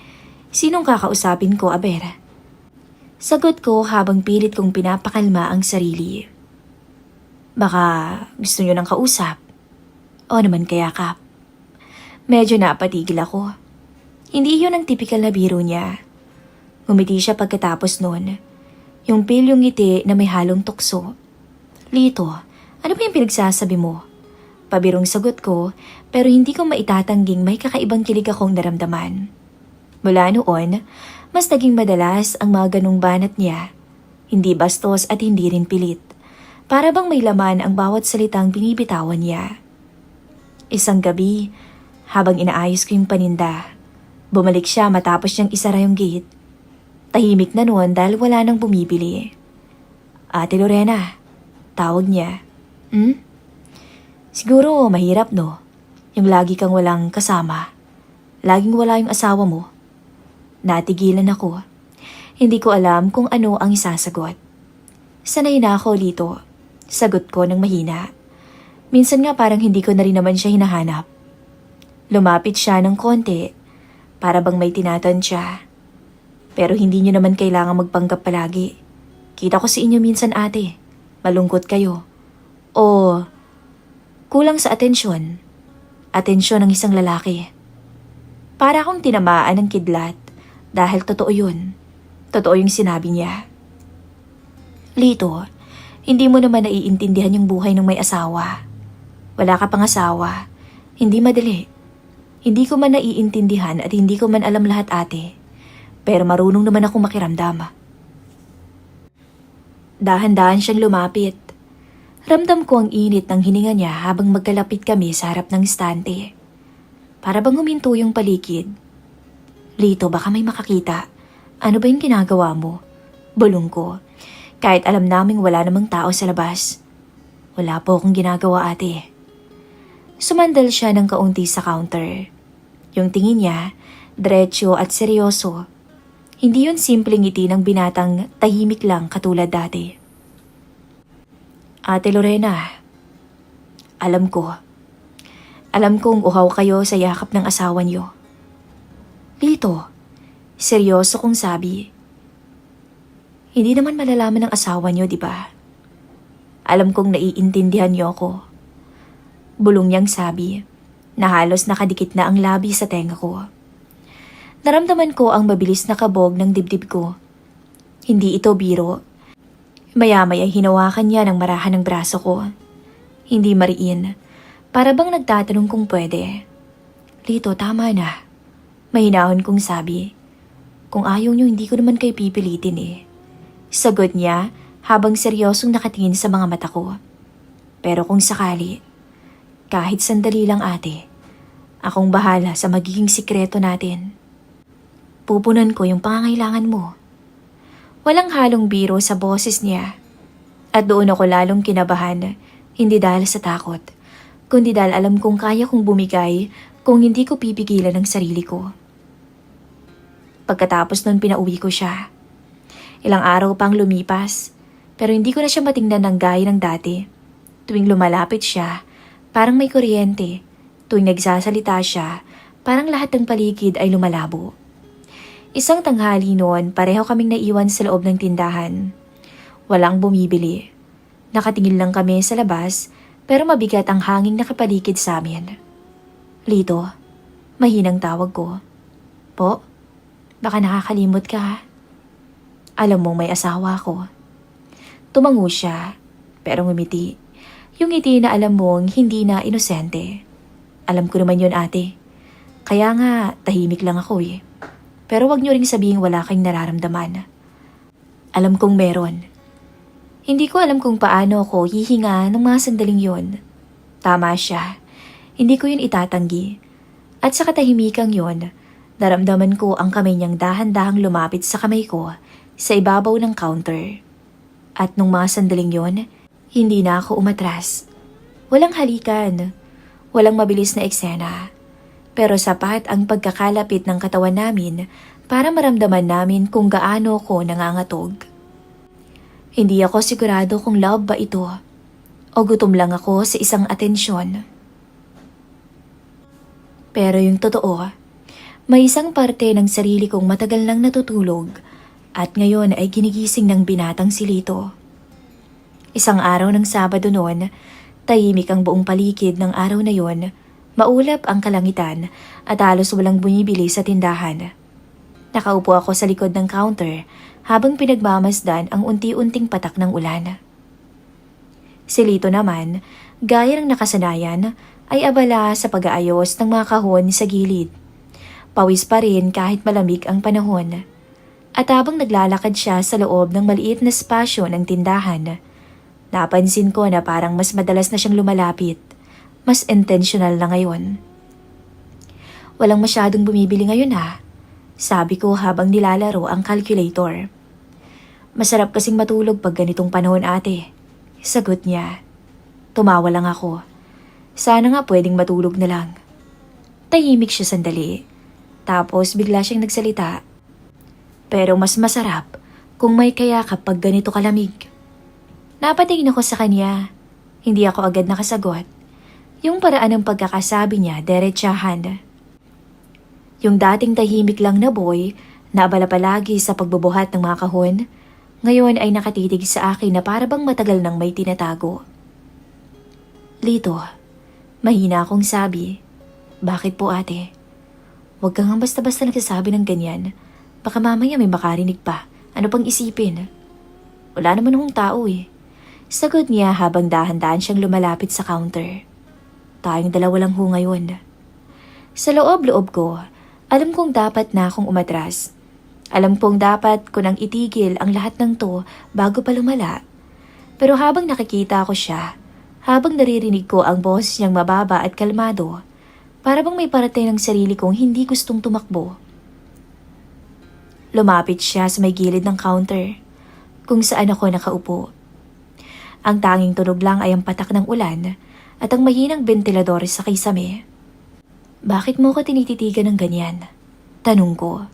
Sinong kakausapin ko, aber? Sagot ko habang pilit kong pinapakalma ang sarili. Baka gusto niyo ng kausap? O naman kaya kap? Medyo napatigil ako. Hindi yun ang tipikal na biro niya. Ngumiti siya pagkatapos noon. Yung pilyong ngiti na may halong tukso. Lito, ano ba yung pinagsasabi mo? Pabirong sagot ko pero hindi ko maitatangging may kakaibang kilig akong naramdaman. Mula noon, mas naging madalas ang mga ganong banat niya. Hindi bastos at hindi rin pilit. Para bang may laman ang bawat salitang binibitawan niya. Isang gabi, habang inaayos ko yung paninda, bumalik siya matapos niyang isara yung gate. Tahimik na noon dahil wala nang bumibili. Ate Lorena, tawag niya. Siguro mahirap no, yung lagi kang walang kasama. Laging wala yung asawa mo. Natigilan ako. Hindi ko alam kung ano ang isasagot. Sanay na ako dito. Sagot ko ng mahina. Minsan nga parang hindi ko na rin naman siya hinahanap. Lumapit siya ng konti para bang may tinatansya. Pero hindi niyo naman kailangan magpanggap palagi. Kita ko sa inyo minsan ate. Malungkot kayo. O kulang sa atensyon. Atensyon ng isang lalaki. Para akong tinamaan ng kidlat. Dahil totoo yun. Totoo yung sinabi niya. Lito, hindi mo naman naiintindihan yung buhay ng may asawa. Wala ka pang asawa. Hindi madali. Hindi ko man naiintindihan at hindi ko man alam lahat ate. Pero marunong naman akong makiramdam. Dahan-dahan siyang lumapit. Ramdam ko ang init ng hininga niya habang magkalapit kami sa harap ng estante. Para bang huminto yung paligid. Lito, baka may makakita. Ano ba yung ginagawa mo? Bulong ko. Kahit alam naming wala namang tao sa labas. Wala po akong ginagawa ate. Sumandal siya ng kaunti sa counter. Yung tingin niya, diretso at seryoso. Hindi yun simpleng ngiti ng binatang tahimik lang katulad dati. Ate Lorena, alam ko. Alam kong uhaw kayo sa yakap ng asawa niyo. Lito, seryoso kong sabi. Hindi naman malalaman ng asawa niyo, di ba? Alam kong naiintindihan niyo ako. Bulong niyang sabi, na halos nakadikit na ang labi sa tenga ko. Naramdaman ko ang mabilis na kabog ng dibdib ko. Hindi ito biro. Maya-maya hinawakan niya ng marahan ng braso ko. Hindi mariin. Para bang nagtatanong kung pwede. Lito, tama na. Mahinahon kong sabi. Kung ayaw niyo, hindi ko naman kayo pipilitin eh. Sagot niya habang seryosong nakatingin sa mga mata ko. Pero kung sakali, kahit sandali lang ate, akong bahala sa magiging sikreto natin. Pupunan ko yung pangangailangan mo. Walang halong biro sa boses niya. At doon ako lalong kinabahan, hindi dahil sa takot, kundi dahil alam kong kaya kong bumigay kung hindi ko pipigilan ang sarili ko. Pagkatapos nun pinauwi ko siya. Ilang araw pang lumipas, pero hindi ko na siya matingnan ng gaya ng dati. Tuwing lumalapit siya, parang may kuryente. Tuwing nagsasalita siya, parang lahat ng paligid ay lumalabo. Isang tanghali noon, pareho kaming naiwan sa loob ng tindahan. Walang bumibili. Nakatingin lang kami sa labas, pero mabigat ang hanging nakapaligid sa amin. Lito, mahinang tawag ko. Po? Baka nakakalimot ka. Alam mong may asawa ko. Tumango siya, pero ngumiti. Yung ngiti na alam mong hindi na inosente. Alam ko naman yun ate. Kaya nga tahimik lang ako eh. Pero wag niyo ring sabihin wala kayong nararamdaman. Alam kong meron. Hindi ko alam kung paano ako hihinga ng mga sandaling yon. Tama siya. Hindi ko yun itatanggi. At sa katahimikang yun, naramdaman ko ang kamay niyang dahan-dahang lumapit sa kamay ko sa ibabaw ng counter. At nung mga sandaling yun, hindi na ako umatras. Walang halikan, walang mabilis na eksena. Pero sapat ang pagkakalapit ng katawan namin para maramdaman namin kung gaano ko nangangatog. Hindi ako sigurado kung love ba ito o gutom lang ako sa isang atensyon. Pero yung totoo, may isang parte ng sarili kong matagal nang natutulog at ngayon ay ginigising ng binatang si Lito. Isang araw ng Sabado noon, tahimik ang buong paligid ng araw na yon, maulap ang kalangitan at halos walang bumibili sa tindahan. Nakaupo ako sa likod ng counter habang pinagmamasdan ang unti-unting patak ng ulan. Si Lito naman, gaya ng nakasanayan, ay abala sa pag-aayos ng mga kahon sa gilid. Pawis pa rin kahit malamig ang panahon. At habang naglalakad siya sa loob ng maliit na spasyo ng tindahan, napansin ko na parang mas madalas na siyang lumalapit. Mas intentional na ngayon. Walang masyadong bumibili ngayon ha, sabi ko habang nilalaro ang calculator. Masarap kasing matulog pag ganitong panahon ate, sagot niya. Tumawa lang ako. Sana nga pwedeng matulog na lang. Tahimik siya sandali. Tapos bigla siyang nagsalita. Pero mas masarap kung may kaya kapag ganito kalamig. Napatingin ako sa kanya. Hindi ako agad nakasagot. Yung paraan ng pagkakasabi niya, derechahan. Yung dating tahimik lang na boy, na abala palagi sa pagbubuhat ng mga kahon, ngayon ay nakatitig sa akin na parabang matagal nang may tinatago. Lito, mahina akong sabi. Bakit po ate? Huwag kang basta-basta nagsasabi ng ganyan. Baka mamaya may makarinig pa. Ano pang isipin? Wala naman akong tao eh. Sagot niya habang dahan-dahan siyang lumalapit sa counter. Tayong dalawa lang ho ngayon. Sa loob-loob ko, alam kong dapat na akong umatras. Alam kong dapat ko nang itigil ang lahat ng to bago pa lumala. Pero habang nakikita ko siya, habang naririnig ko ang boses niyang mababa at kalmado, para bang may parating ng sarili kong hindi gustong tumakbo. Lumapit siya sa may gilid ng counter, kung saan ako nakaupo. Ang tanging tunog lang ay ang patak ng ulan at ang mahinang ventilador sa kisame. Bakit mo ko tinititigan ng ganyan? Tanong ko.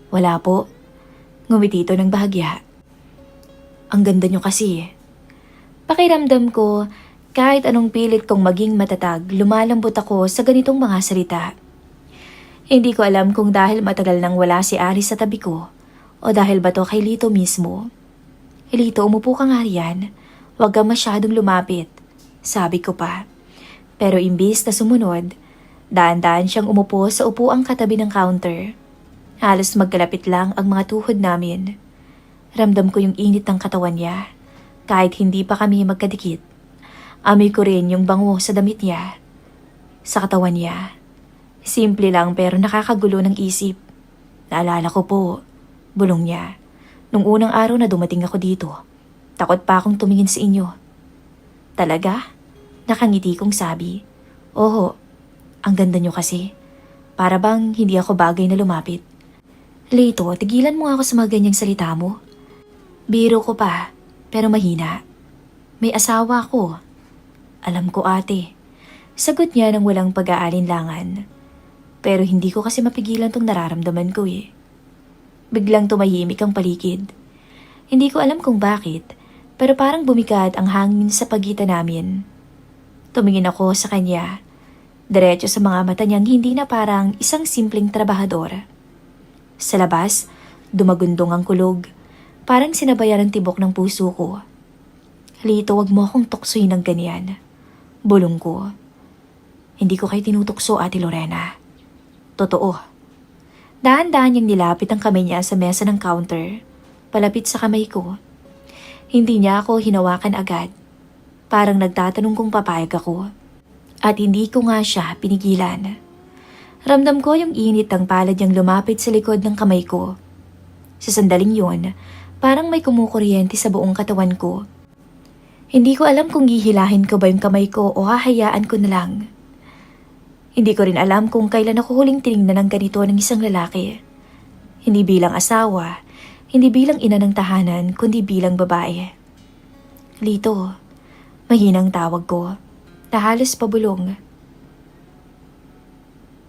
Wala po. Ngumiti ito ng bahagya. Ang ganda niyo kasi. Pakiramdam ko, kahit anong pilit kong maging matatag, lumalambot ako sa ganitong mga salita. Hindi ko alam kung dahil matagal nang wala si Aris sa tabi ko o dahil ba to kay Lito mismo. Lito, umupo ka nga riyan. Huwag kang masyadong lumapit, sabi ko pa. Pero imbis na sumunod, daan-daan siyang umupo sa upuang katabi ng counter. Halos magkalapit lang ang mga tuhod namin. Ramdam ko yung init ng katawan niya, kahit hindi pa kami magkadikit. Amoy ko rin yung bango sa damit niya. Sa katawan niya. Simple lang pero nakakagulo ng isip. Naalala ko po, bulong niya. Nung unang araw na dumating ako dito, takot pa akong tumingin sa inyo. Talaga? Nakangiti kong sabi. Oho, ang ganda niyo kasi. Para bang hindi ako bagay na lumapit. Lito, tigilan mo nga ako sa mga ganyang salita mo. Biro ko pa, pero mahina. May asawa ako. Alam ko ate. Sagot niya nang walang pag-aalinlangan. Pero hindi ko kasi mapigilan tong nararamdaman ko eh. Biglang tumahimik ang paligid. Hindi ko alam kung bakit, pero parang bumigat ang hangin sa pagitan namin. Tumingin ako sa kanya. Diretso sa mga mata niyang hindi na parang isang simpleng trabahador. Sa labas, dumagundong ang kulog. Parang sinabayan ang tibok ng puso ko. Lito, wag mo akong tuksoy ng ganyan. Bulong ko. Hindi ko kayo tinutukso, Ate Lorena. Totoo. Dahan-dahan niyang nilapit ang kamay niya sa mesa ng counter, palapit sa kamay ko. Hindi niya ako hinawakan agad. Parang nagtatanong kung papayag ako. At hindi ko nga siya pinigilan. Ramdam ko yung init ng palad niyang lumapit sa likod ng kamay ko. Sa sandaling yon, parang may kumukuryente sa buong katawan ko. Hindi ko alam kung gihilahin ko ba yung kamay ko o hahayaan ko na lang. Hindi ko rin alam kung kailan ako huling tinignan ng ganito ng isang lalaki. Hindi bilang asawa, hindi bilang ina ng tahanan, kundi bilang babae. Lito, mahinang tawag ko, na halos pabulong.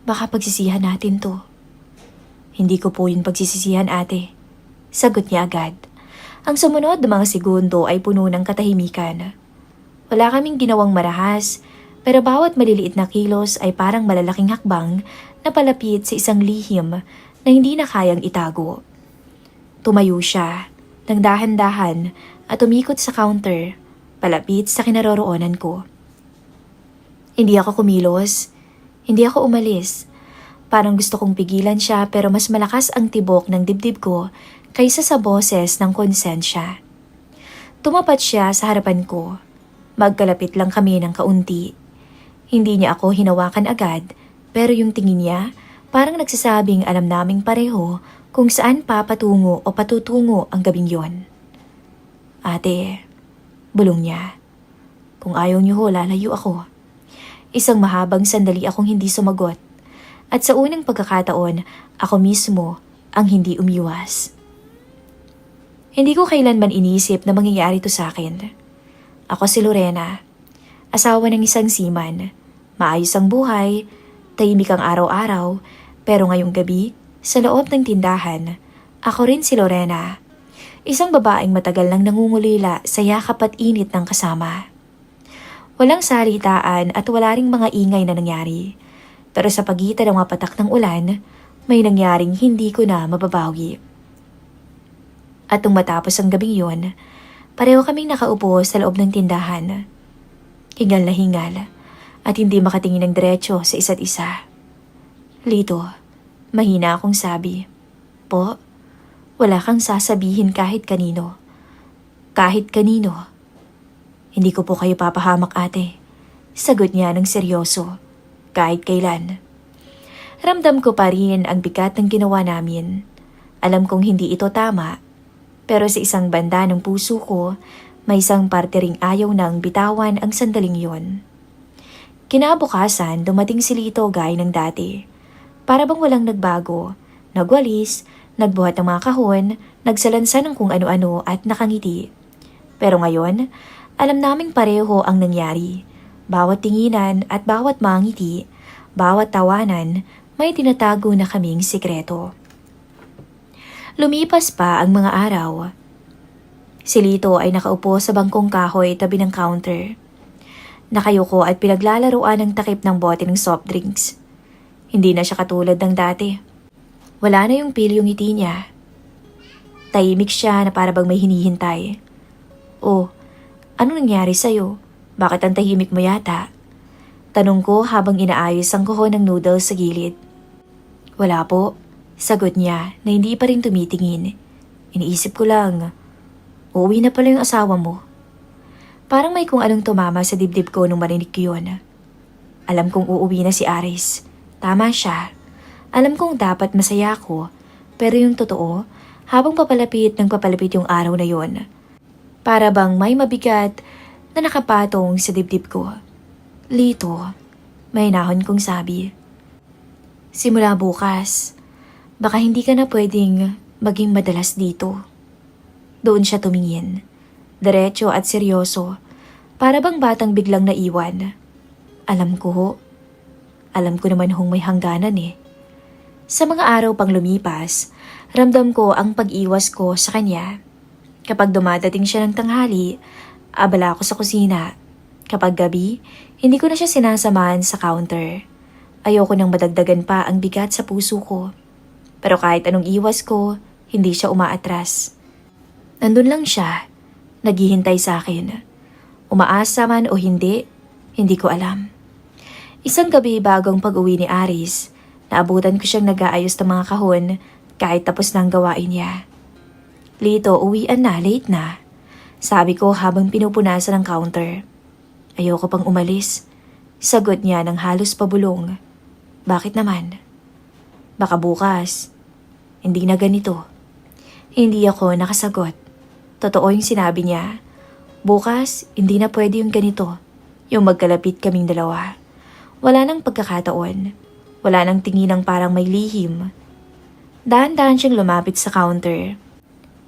Baka pagsisihan natin to. Hindi ko po yun pagsisisihan, ate. Sagot niya agad. Ang sumunod na mga segundo ay puno ng katahimikan. Wala kaming ginawang marahas, pero bawat maliliit na kilos ay parang malalaking hakbang na palapit sa isang lihim na hindi na kayang itago. Tumayo siya, nang dahan-dahan at umikot sa counter, palapit sa kinaroroonan ko. Hindi ako kumilos, hindi ako umalis. Parang gusto kong pigilan siya pero mas malakas ang tibok ng dibdib ko kaysa sa boses ng konsensya. Tumapat siya sa harapan ko. Magkalapit lang kami ng kaunti. Hindi niya ako hinawakan agad, pero yung tingin niya parang nagsasabing alam naming pareho kung saan papatungo o patutungo ang gabing yon. Ate, bulong niya. Kung ayaw niyo ho, lalayo ako. Isang mahabang sandali akong hindi sumagot. At sa unang pagkakataon, ako mismo ang hindi umiwas. Hindi ko kailanman inisip na mangyayari to sa akin. Ako si Lorena, asawa ng isang seaman. Maayos ang buhay, tahimik ang araw-araw, pero ngayong gabi, sa loob ng tindahan, ako rin si Lorena. Isang babaeng matagal nang nangungulila sa yakap at init ng kasama. Walang salitaan at wala ring mga ingay na nangyari. Pero sa pagitan ng mga patak ng ulan, may nangyaring hindi ko na mababawi. At nung matapos ang gabing yun, pareho kaming nakaupo sa loob ng tindahan. Hingal na hingal at hindi makatingin ng diretsyo sa isa't isa. Lito, mahina akong sabi. Po, wala kang sasabihin kahit kanino. Kahit kanino. Hindi ko po kayo papahamak, ate. Sagot niya ng seryoso. Kahit kailan. Ramdam ko pa rin ang bigat ng ginawa namin. Alam kong hindi ito tama. Pero sa isang banda ng puso ko, may isang parte ring ayaw nang bitawan ang sandaling yon. Kinabukasan, dumating si Lito gaya ng dati. Para bang walang nagbago, nagwalis, nagbuhat ng mga kahon, nagsalansa ng kung ano-ano at nakangiti. Pero ngayon, alam naming pareho ang nangyari. Bawat tinginan at bawat mangiti, bawat tawanan, may tinatago na kaming sikreto. Lumipas pa ang mga araw. Si Lito ay nakaupo sa bangkong kahoy tabi ng counter. Nakayuko at pinaglalaruan ng takip ng bote ng soft drinks. Hindi na siya katulad ng dati. Wala na yung pilyong ngiti niya. Tahimik siya na para bang may hinihintay. Oh, ano nangyari sa'yo? Bakit ang tahimik mo yata? Tanong ko habang inaayos ang kuhon ng noodles sa gilid. Wala po. Sagot niya na hindi pa rin tumitingin. Iniisip ko lang, uuwi na pala yung asawa mo. Parang may kung anong tumama sa dibdib ko nung marinig ko yun. Alam kong uuwi na si Aris. Tama siya. Alam kong dapat masaya ako, pero yung totoo, habang papalapit yung araw na yon, para bang may mabigat na nakapatong sa dibdib ko. Lito, may nahon kong sabi. Simula bukas, baka hindi ka na pwedeng maging madalas dito. Doon siya tumingin, diretso at seryoso, para bang batang biglang naiwan. Alam ko naman hong may hangganan eh. Sa mga araw pang lumipas, ramdam ko ang pag-iwas ko sa kanya. Kapag dumadating siya ng tanghali, abala ako sa kusina. Kapag gabi, hindi ko na siya sinasamahan sa counter. Ayoko nang madagdagan pa ang bigat sa puso ko. Pero kahit anong iwas ko, hindi siya umaatras. Nandun lang siya, naghihintay sa akin. Umaasa man o hindi ko alam. Isang gabi bagong pag-uwi ni Aris, naabutan ko siyang nag-aayos ng mga kahon kahit tapos na ang gawain niya. Lito, uwian na, late na. Sabi ko habang pinupunasan ang counter. Ayoko pang umalis. Sagot niya ng halos pabulong. Bakit naman? Baka bukas, hindi na ganito. Hindi ako nakasagot. Totoo yung sinabi niya. Bukas, hindi na pwede yung ganito. Yung magkalapit kaming dalawa. Wala nang pagkakataon. Wala nang tinginang parang may lihim. Dahan-dahan siyang lumapit sa counter.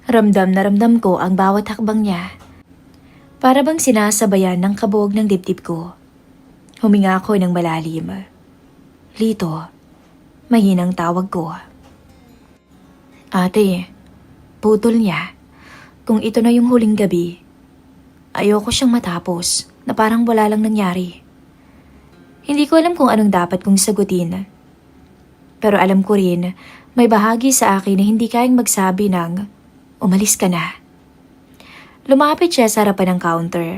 Ramdam na ramdam ko ang bawat hakbang niya. Para bang sinasabayan ng kabog ng dibdib ko. Huminga ako ng malalim. Lito, mahinang tawag ko. Ate, putol niya. Kung ito na yung huling gabi, ayoko siyang matapos na parang wala lang nangyari. Hindi ko alam kung anong dapat kong sagutin. Pero alam ko rin, may bahagi sa akin na hindi kayang magsabi ng, umalis ka na. Lumapit siya sa harapan ng counter.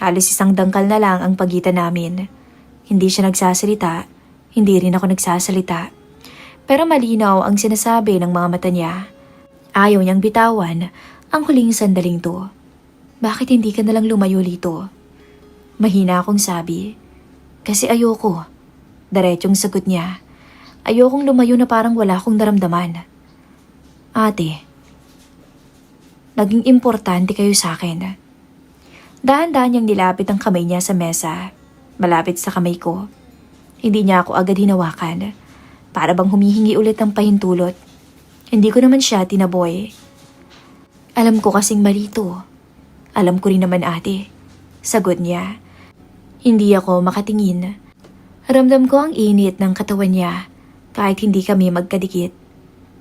Halos isang dangkal na lang ang pagitan namin. Hindi siya nagsasalita, hindi rin ako nagsasalita. Pero malinaw ang sinasabi ng mga mata niya. Ayaw niyang bitawan ang huling sandaling to. Bakit hindi ka nalang lumayo dito? Mahina akong sabi. Kasi ayoko. Diretsong sagot niya. Ayokong lumayo na parang wala akong naramdaman. Ate, naging importante kayo sa akin. Dahan-dahan niyang nilapit ang kamay niya sa mesa. Malapit sa kamay ko. Hindi niya ako agad hinawakan. Para bang humihingi ulit ng pahintulot. Hindi ko naman siya tinaboy. Alam ko kasing mali to. Alam ko rin naman ate. Sagot niya. Hindi ako makatingin. Ramdam ko ang init ng katawan niya kahit hindi kami magkadikit.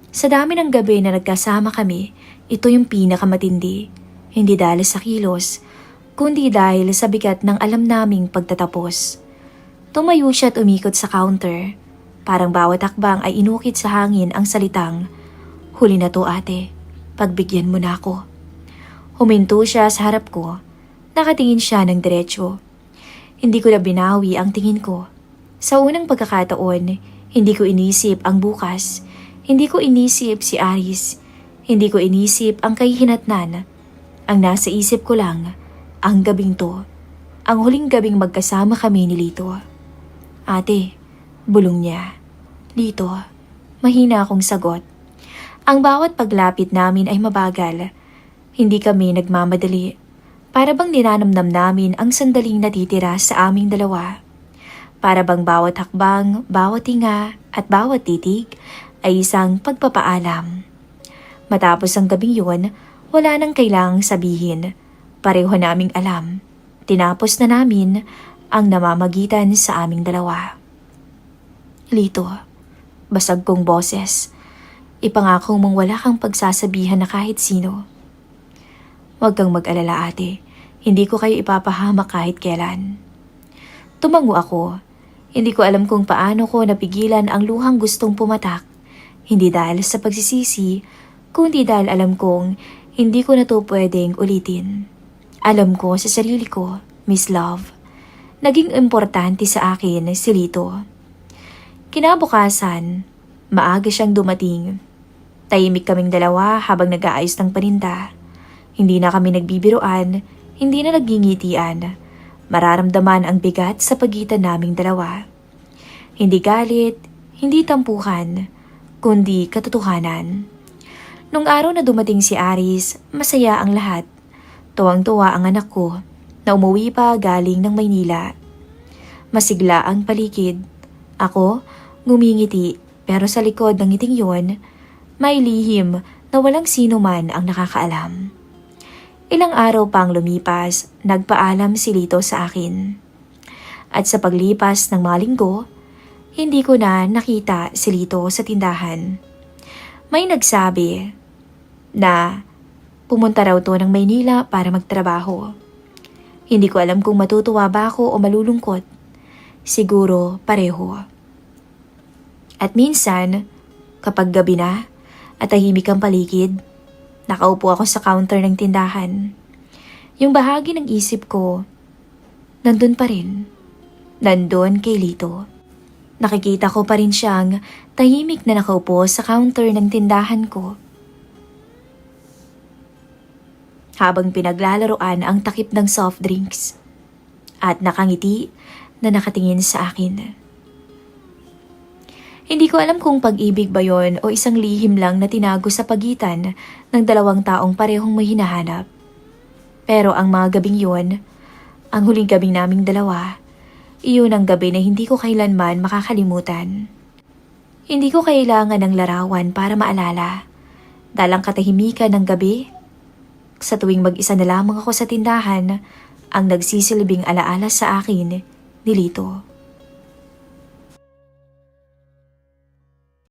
Sa dami ng gabi na nagkasama kami, ito yung pinakamatindi. Hindi dahil sa kilos, kundi dahil sa bigat ng alam naming pagtatapos. Tumayo siya at umikot sa counter. Parang bawat hakbang ay inukit sa hangin ang salitang, huli na to ate, pagbigyan mo na ako. Huminto siya sa harap ko. Nakatingin siya ng diretsyo. Hindi ko na binawi ang tingin ko. Sa unang pagkakataon, hindi ko inisip ang bukas. Hindi ko inisip si Aris. Hindi ko inisip ang kahihinatnan. Ang nasa isip ko lang, ang gabing to. Ang huling gabing magkasama kami ni Lito. Ate, bulong niya. Lito, mahina akong sagot. Ang bawat paglapit namin ay mabagal. Hindi kami nagmamadali. Para bang ninanamnam namin ang sandaling natitira sa aming dalawa. Para bang bawat hakbang, bawat tinga at bawat titig ay isang pagpapaalam. Matapos ang gabing yun, wala nang kailangang sabihin. Pareho naming alam. Tinapos na namin ang namamagitan sa aming dalawa. Lito, basag kong boses. Ipangako mong wala kang pagsasabihan na kahit sino. Huwag kang mag-alala ate, hindi ko kayo ipapahamak kahit kailan. Tumango ako. Hindi ko alam kung paano ko napigilan ang luhang gustong pumatak. Hindi dahil sa pagsisisi, kundi dahil alam kong hindi ko na to pwedeng ulitin. Alam ko sa sarili ko, Miss Love, naging importante sa akin si Lito. Kinabukasan, maaga siyang dumating. Tahimik kaming dalawa habang nag-aayos ng paninda. Hindi na kami nagbibiruan, hindi na nagingitian. Mararamdaman ang bigat sa pagitan naming dalawa. Hindi galit, hindi tampuhan, kundi katotohanan. Nung araw na dumating si Aris, masaya ang lahat. Tuwang-tuwa ang anak ko na umuwi pa galing ng Maynila. Masigla ang paligid. Ako, ngumingiti, pero sa likod ng ngiting yon, may lihim na walang sino man ang nakakaalam. Ilang araw pang lumipas, nagpaalam si Lito sa akin. At sa paglipas ng mga linggo, hindi ko na nakita si Lito sa tindahan. May nagsabi na pumunta raw to ng Maynila para magtrabaho. Hindi ko alam kung matutuwa ba ako o malulungkot. Siguro pareho. At minsan, kapag gabi na at tahimik ang paligid, nakaupo ako sa counter ng tindahan. Yung bahagi ng isip ko, nandun pa rin. Nandun kay Lito. Nakikita ko pa rin siyang tahimik na nakaupo sa counter ng tindahan ko. Habang pinaglalaroan ang takip ng soft drinks. At nakangiti na nakatingin sa akin. Hindi ko alam kung pag-ibig ba yon o isang lihim lang na tinago sa pagitan ng dalawang taong parehong may hinahanap. Pero ang mga gabing yon, ang huling gabing naming dalawa, Iyon ang gabi na hindi ko kailanman makakalimutan. Hindi ko kailangan ng larawan para maalala. Dalang katahimikan ng gabi. Sa tuwing mag-isa na lamang ako sa tindahan, ang nagsisilbing alaala sa akin ni Lito.